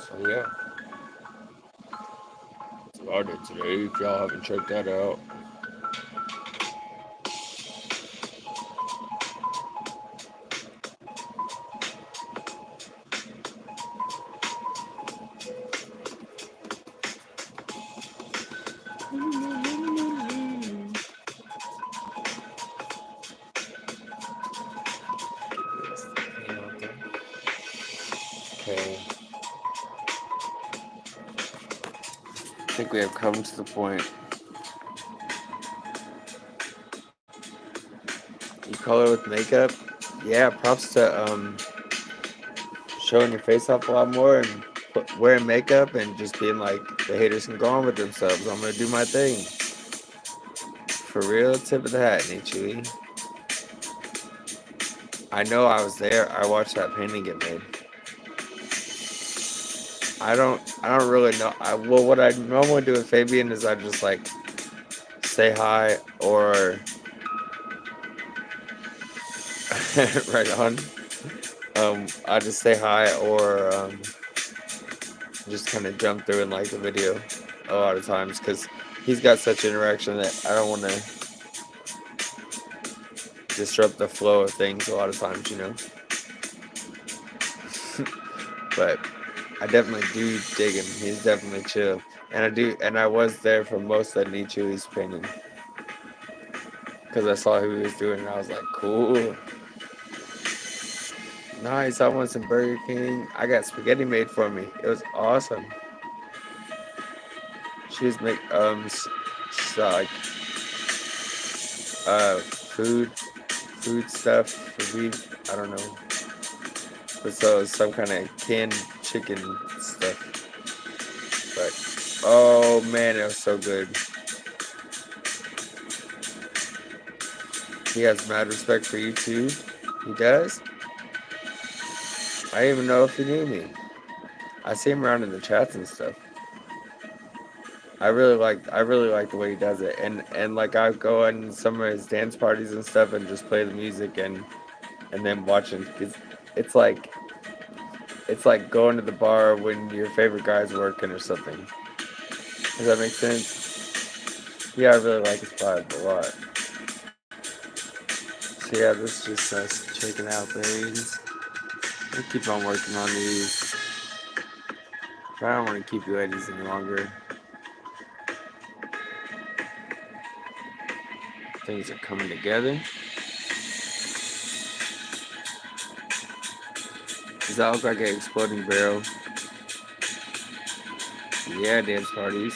So yeah, started today. If y'all haven't checked that out. Okay, I think we have come to the point. You color with makeup? Yeah, props to showing your face off a lot more and wearing makeup and just being like the haters can go on with themselves. I'm gonna do my thing. For real, tip of the hat, niccilee. I know I was there. I watched that painting get made. I don't really know. Well, what I normally do with Fabian is I just like say hi or right on. I just say hi or just kind of jump through and like the video a lot of times because he's got such interaction that I don't want to disrupt the flow of things a lot of times, you know. But I definitely do dig him. He's definitely chill, and I was there for most of Nichi's painting because I saw who he was doing, and I was like, cool, nice. I want some Burger King. I got spaghetti made for me. It was awesome. She was make like food stuff for beef. I don't know, but so some kind of canned chicken stuff. But oh man, it was so good. He has mad respect for you too. He does. I didn't even know if he knew me. I see him around in the chats and stuff. I really like the way he does it, and like I go in some of his dance parties and stuff and just play the music and then watching because it's like it's like going to the bar when your favorite guy's working or something. Does that make sense? Yeah, I really like his vibe a lot. So yeah, this is just us checking out things. We'll keep on working on these. But I don't want to keep you ladies any longer. Things are coming together. Does that look like an exploding barrel? Yeah, dance parties.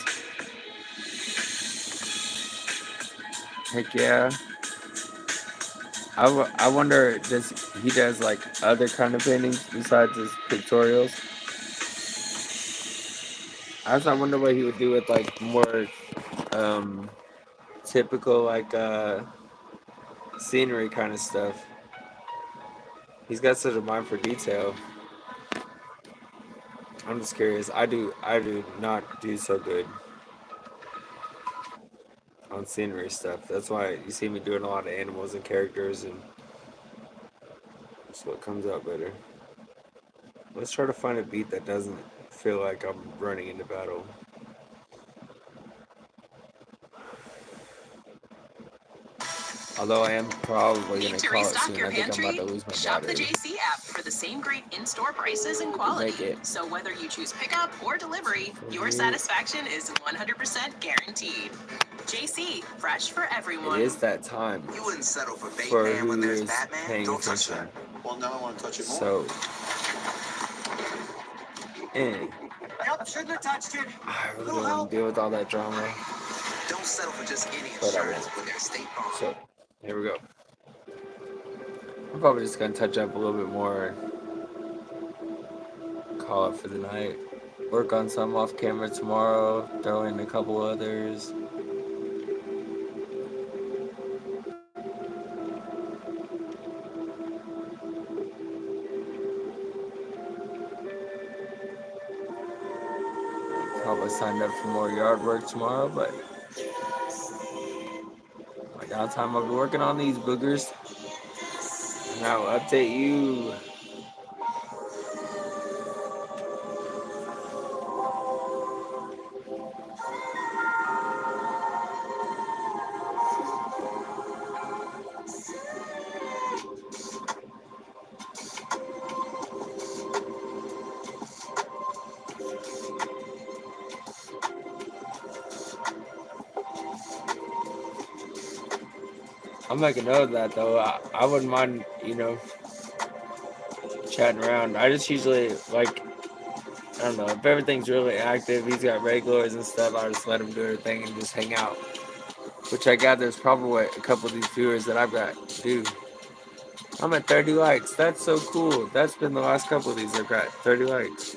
Heck yeah. I wonder, does he does like other kind of paintings besides his pictorials? I wonder what he would do with like more um, typical like scenery kind of stuff. He's got such a mind for detail. I'm just curious. I do not do so good. on scenery stuff. That's why you see me doing a lot of animals and characters, and that's what comes out better. Let's try to find a beat that doesn't feel like I'm running into battle. Although I am probably Need gonna to call it restock soon. your I think I'm about pantry? to lose my Shop the battery. JC app for the same great in-store prices and quality. Make it. So whether you choose pickup or delivery, your Here. satisfaction is 100% guaranteed. JC, fresh for It everyone. is that time You wouldn't settle for for Batman when who there's is Batman. paying Don't touch attention. that. Well, now I want to touch it more. So, Shouldn't have touched it. I really don't want to deal with all that drama. Don't settle for just any But I insurance won't. with their State Farm. So, here we go. I'm probably just gonna touch up a little bit more. Call it for the night. Work on some off camera tomorrow. Throw in a couple others. Probably signed up for more yard work tomorrow, but my downtime I'll be working on these boogers. And I'll update you. I'm making note of that though. I wouldn't mind, chatting around. I just usually like, I don't know, if everything's really active, he's got regulars and stuff, I'll just let him do their thing and just hang out. Which I gather is probably what a couple of these viewers that I've got do. I'm at 30 likes. That's so cool. That's been the last couple of these I've got 30 likes.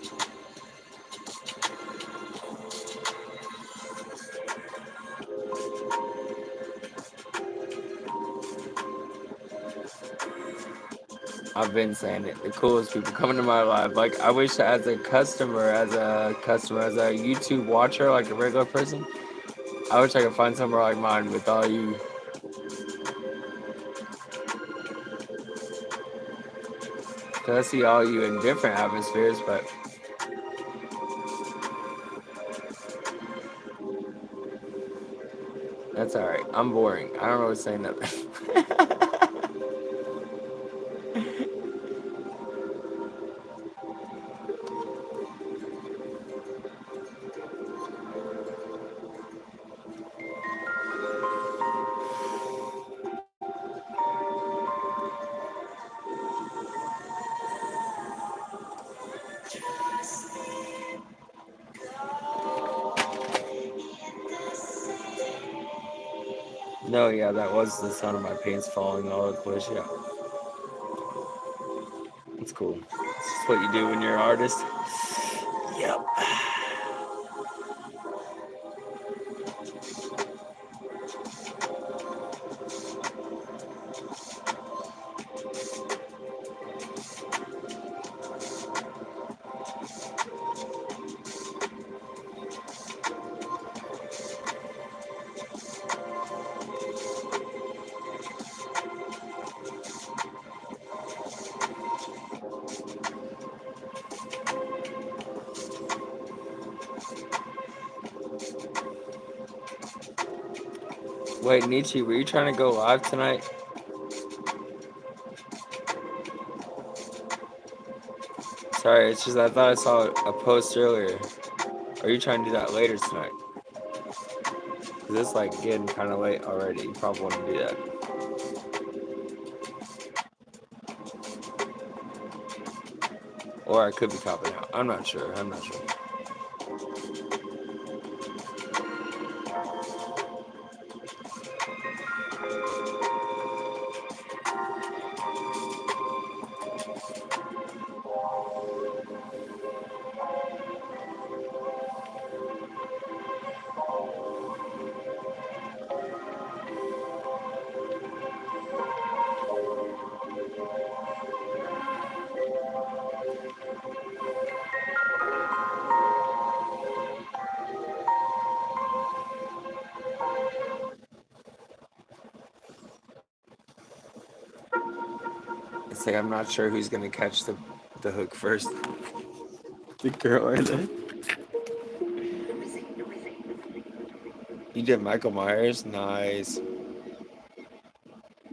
I've been saying it. The coolest people coming to my live. Like I wish as a YouTube watcher, like a regular person, I wish I could find somewhere like mine with all you. Cause I see all you in different atmospheres, but that's alright. I'm boring. I don't really say nothing. No, yeah, that was the sound of my pants falling all over the place. Yeah, it's cool. It's just what you do when you're an artist. Yep. Wait, Nietzsche, were you trying to go live tonight? Sorry, it's just I thought I saw a post earlier. Are you trying to do that later tonight? Cause it's like getting kind of late already. You probably want to do that. Or I could be copping out. I'm not sure. I'm not sure. It's like I'm not sure who's gonna catch the hook first. The girl or the You did Michael Myers, nice.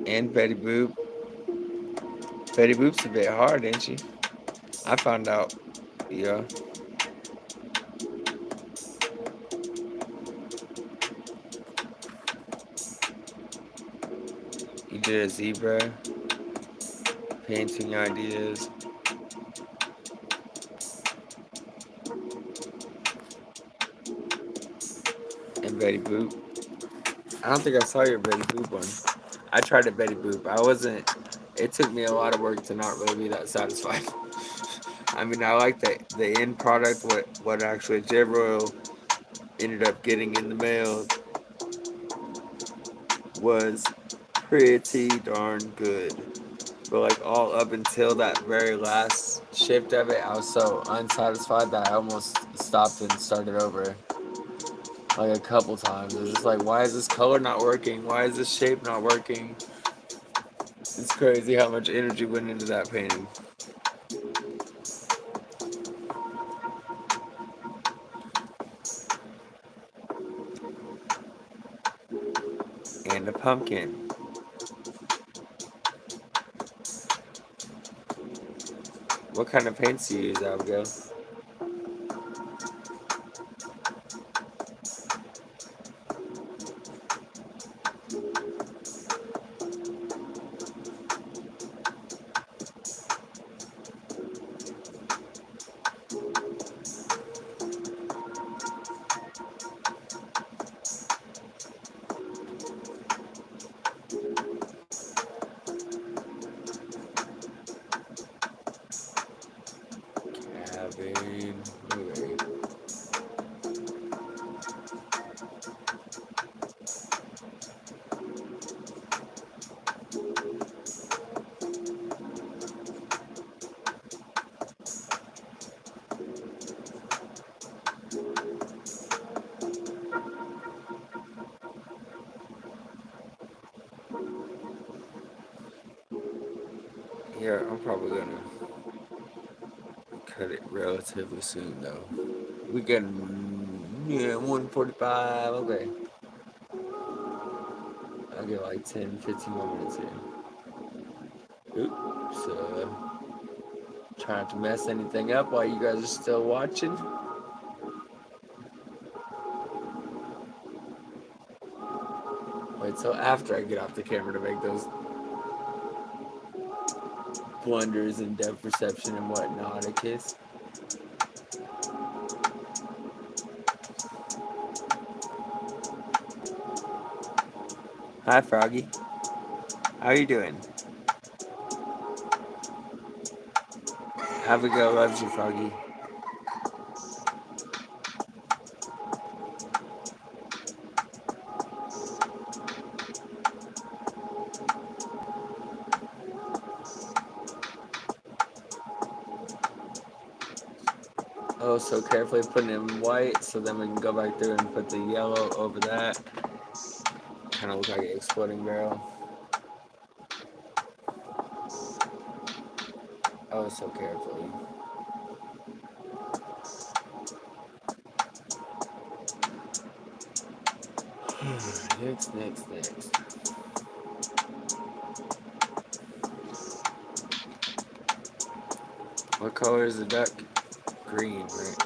And Betty Boop. Betty Boop's a bit hard, ain't she? I found out. Yeah. You did a zebra. Painting ideas. And Betty Boop. I don't think I saw your Betty Boop one. I tried a Betty Boop. I wasn't. It took me a lot of work to not really be that satisfied. I mean, I like the end product. What actually J Royal ended up getting in the mail was pretty darn good. But like all up until that very last shift of it, I was so unsatisfied that I almost stopped and started over like a couple times. It was just like, why is this color not working? Why is this shape not working? It's crazy how much energy went into that painting. And a pumpkin. What kind of paints do you use, Abigail? Cabin. Okay. Here, I'm probably gonna cut it relatively soon though. We can, yeah, 1:45. Okay. I'll get like 10, 15 more minutes here. Oops. Trying to mess anything up while you guys are still watching. Wait till after I get off the camera to make those blunders in depth perception and whatnot, a kiss. Hi, Froggy. How you doing? Abigail loves you, Froggy. Oh, so carefully putting it in white so then we can go back through and put the yellow over that. Kind of look like an exploding barrel. Oh, so carefully. Next. What color is the duck? Green, right?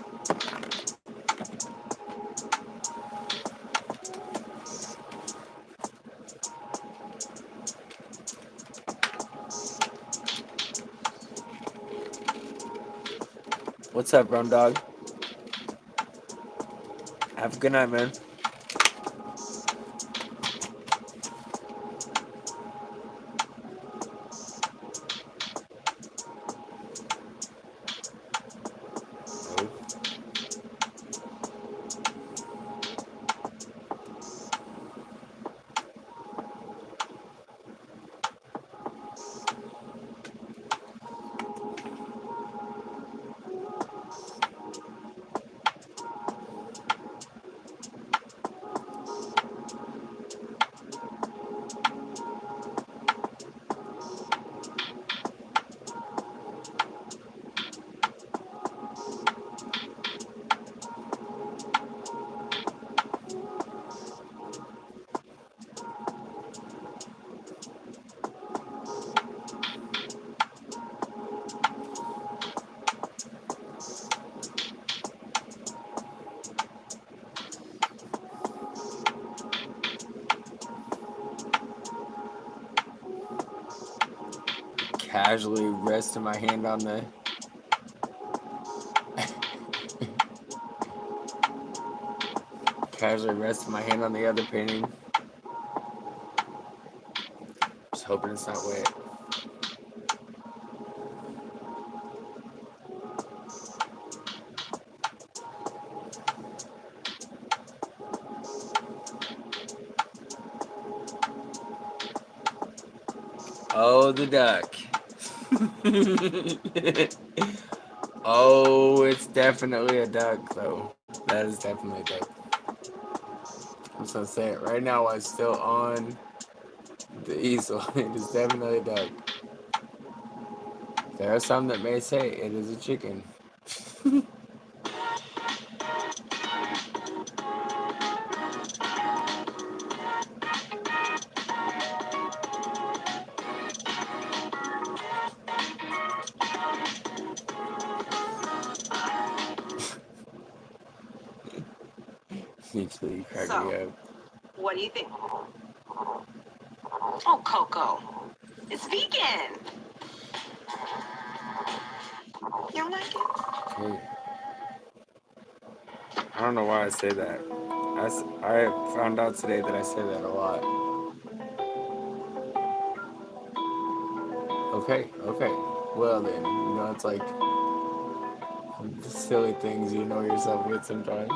What's up, brown dog? Have a good night, man. Oh. casually resting my hand on the casually resting my hand on the other painting. Just hoping it's not wet. Oh, the duck. Oh, it's definitely a duck, though. That is definitely a duck. I'm just gonna say it right now while it's still on the easel. It is definitely a duck. There are some that may say it is a chicken. Niccilee, crack me So, up. what do you think? Oh, Coco, it's vegan. You don't like it? Okay. I don't know why I say that. I found out today that I say that a lot. Okay, okay. Well then, it's like silly things you know yourself with sometimes.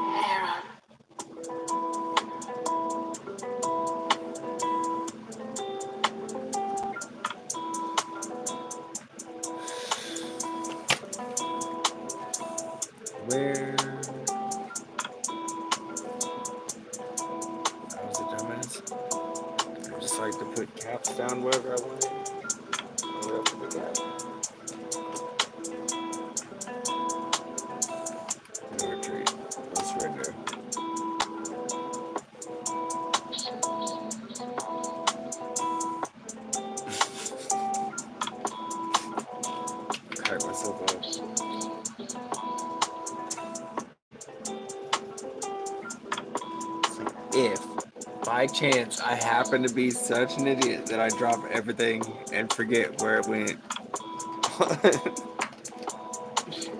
Aaron. Where I was a dumbass. I just like to put caps down wherever I want it. Right up to the cap. No retreat. No surrender. Crack myself up. If by chance I happen to be such an idiot that I drop everything and forget where it went,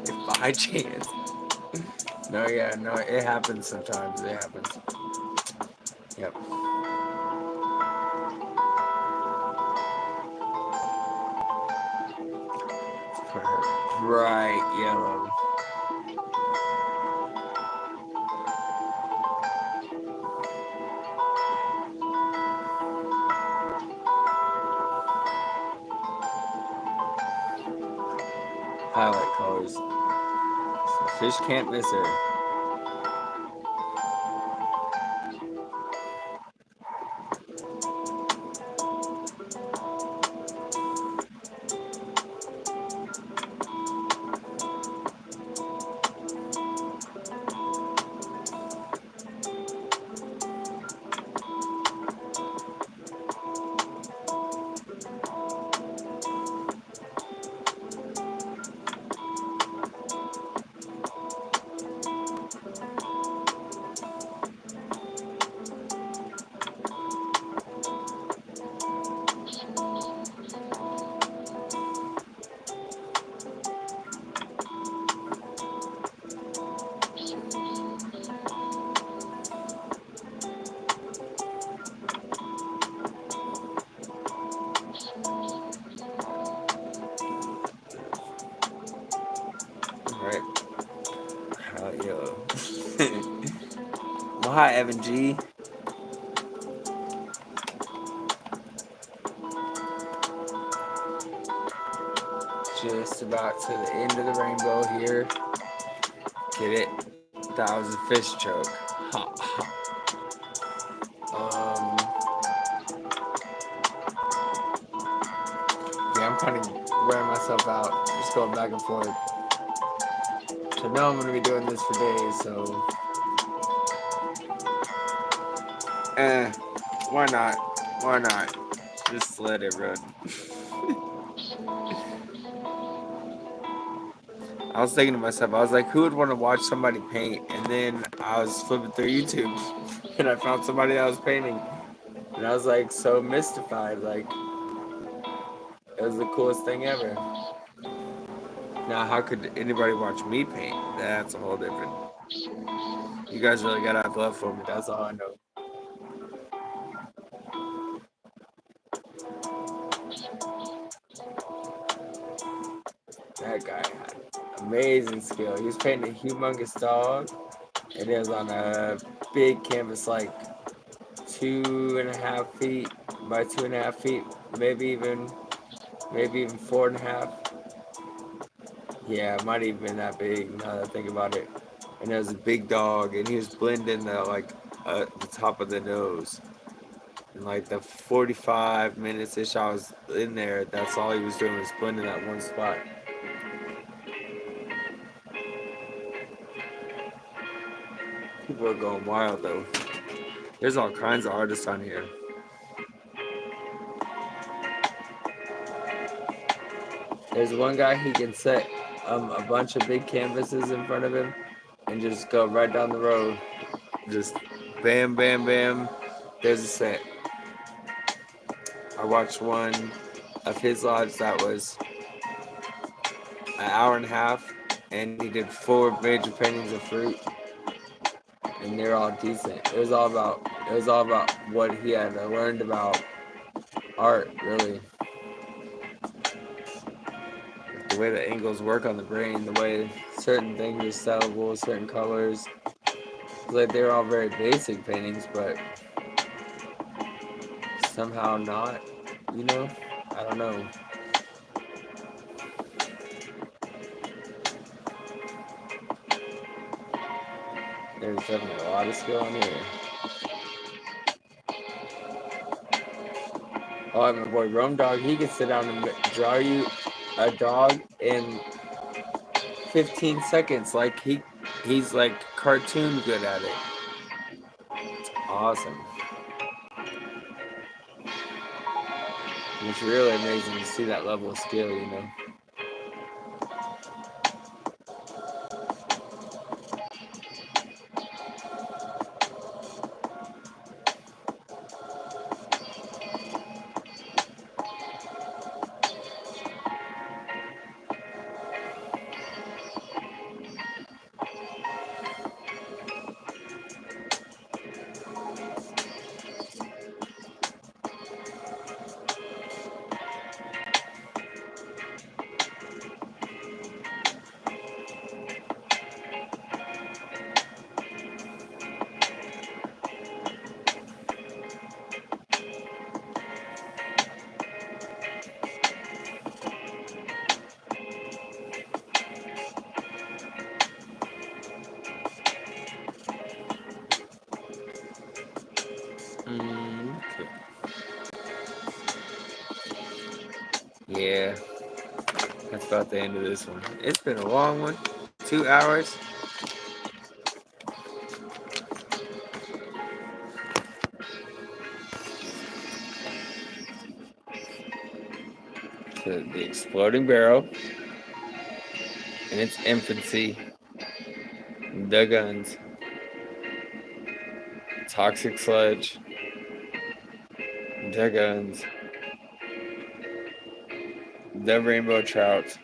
if by chance, No, yeah, no, it happens sometimes. It happens. Yep. For her bright yellow. Highlight colors. So fish can't miss her. right? Highlight yellow. Well, hi, Evan G. Just about to the end of the rainbow here. Get it? That was a fish choke. Ha, ha. Yeah, I'm kind of wearing myself out, just going back and forth. So now I'm gonna be doing this for days. So Eh, why not? Why not? Just let it run. I was thinking to myself, I was like, who would want to watch somebody paint? And then I was flipping through YouTube, and I found somebody that was painting, and I was like so mystified. Like it was the coolest thing ever. Now, how could anybody watch me paint? That's a whole different. You guys really gotta have love for me. That's all I know. That guy had amazing skill. He was painting a humongous dog. It is on a big canvas, like 2.5 feet by 2.5 feet, maybe even 4.5. Yeah, it might even been that big now that I think about it. And it was a big dog, and he was blending the top of the nose. And like the 45 minutes ish I was in there, that's all he was doing was blending that one spot. People are going wild though. There's all kinds of artists on here. There's one guy, he can set a bunch of big canvases in front of him and just go right down the road. Just bam, bam, bam. There's a set. I watched one of his lives that was an hour and a half, and he did 4 major paintings of fruit, and they're all decent. It was all about what he had learned about art, really. The way the angles work on the brain, the way certain things are sellable, certain colors. Like they're all very basic paintings, but somehow not, you know? I don't know. There's definitely a lot of skill in here. Oh, my boy Rome Dog, he can sit down and draw you a dog in 15 seconds. Like he's like cartoon good at it. It's awesome. It's really amazing to see that level of skill, you know. Okay. Yeah, that's about the end of this one. It's been a long one. 2 hours. The exploding barrel in its infancy. The guns. Toxic sludge. The guns. The rainbow trout.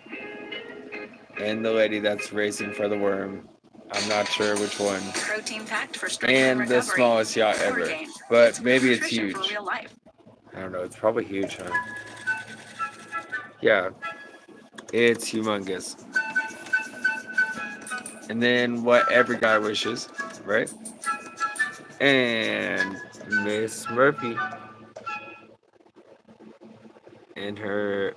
And the lady that's racing for the worm. I'm not sure which one. Protein packed for strength And and the recovery. smallest yacht Core ever. Gain. But maybe it's Nutrition huge. for real life. I don't know. It's probably huge, huh? Yeah, it's humongous. And then what every guy wishes, right? And Miss Murphy and her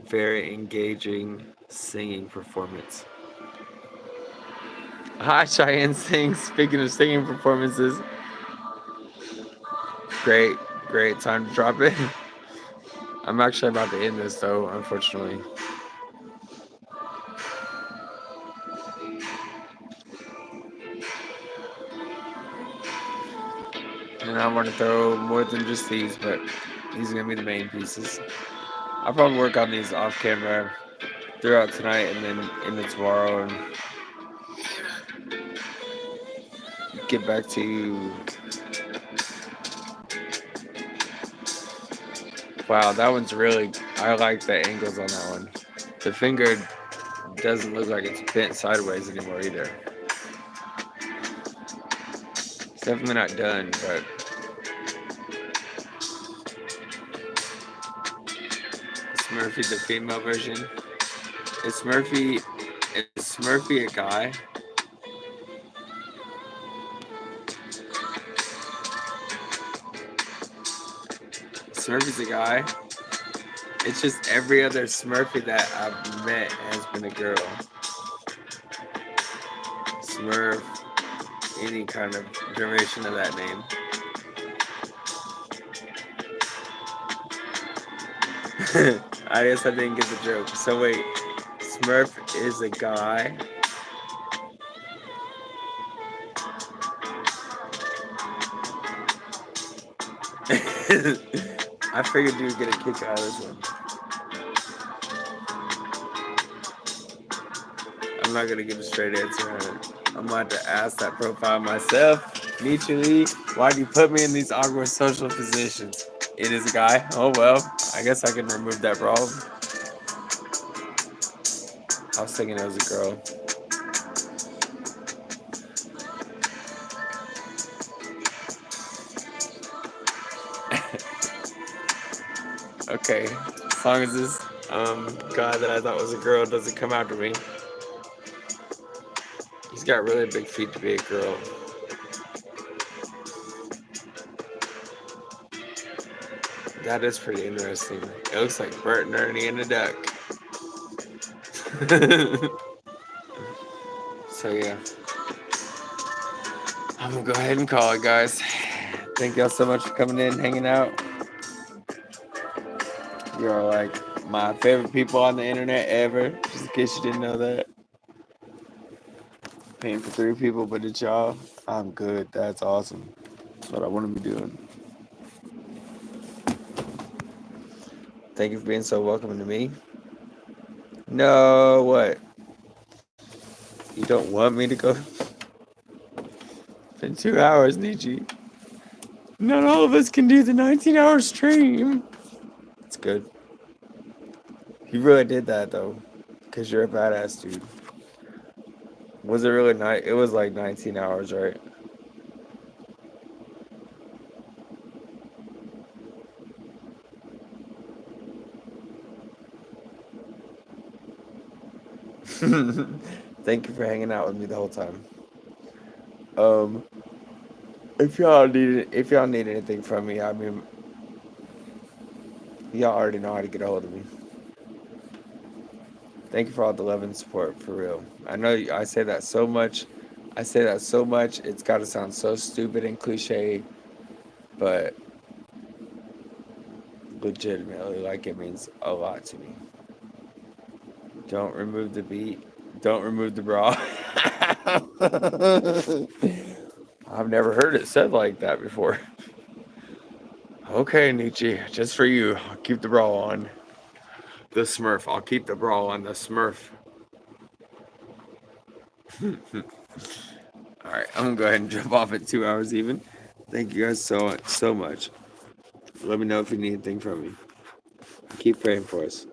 very engaging singing performance. Hi, Cheyenne sings. Speaking of singing performances, great, great time to drop in. I'm actually about to end this though, unfortunately. And I want to throw more than just these, but these are gonna be the main pieces. I'll probably work on these off camera throughout tonight and then into tomorrow and get back to. Wow, that one's really. I like the angles on that one. The finger doesn't look like it's bent sideways anymore either. It's definitely not done, but Smurfy the female version. Is Smurfy a guy? Smurfy's a guy. It's just every other Smurfy that I've met has been a girl. Smurf, any kind of duration of that name. I guess I didn't get the joke. So wait, Smurf is a guy. I figured you would get a kick out of this one. I'm not gonna give a straight answer on it. I'm about to ask that profile myself. niccilee, why do you put me in these awkward social positions? It is a guy. Oh well, I guess I can remove that problem. I was thinking it was a girl. Okay, as long as this guy that I thought was a girl doesn't come after me. He's got really big feet to be a girl. That is pretty interesting. It looks like Bert and Ernie and a duck. So yeah, I'm gonna go ahead and call it, guys. Thank y'all so much for coming in, hanging out. You're like my favorite people on the internet ever. Just in case you didn't know that. Paying for 3 people, but it's y'all. I'm good. That's awesome. That's what I want to be doing. Thank you for being so welcoming to me. No, what? You don't want me to go? It's been 2 hours, niccilee. Not all of us can do the 19-hour stream. It's good. You really did that, though. Because you're a badass, dude. Was it really night? It was like 19 hours, right? Thank you for hanging out with me the whole time. If y'all need anything from me, I mean, y'all already know how to get a hold of me. Thank you for all the love and support, for real. I know I say that so much. It's got to sound so stupid and cliche, but legitimately, like, it means a lot to me. Don't remove the beat. Don't remove the bra. I've never heard it said like that before. Okay, niccilee, just for you. I'll keep the bra on. The Smurf. I'll keep the bra on the Smurf. Alright, I'm gonna go ahead and jump off at 2 hours even. Thank you guys so much. Let me know if you need anything from me. Keep praying for us.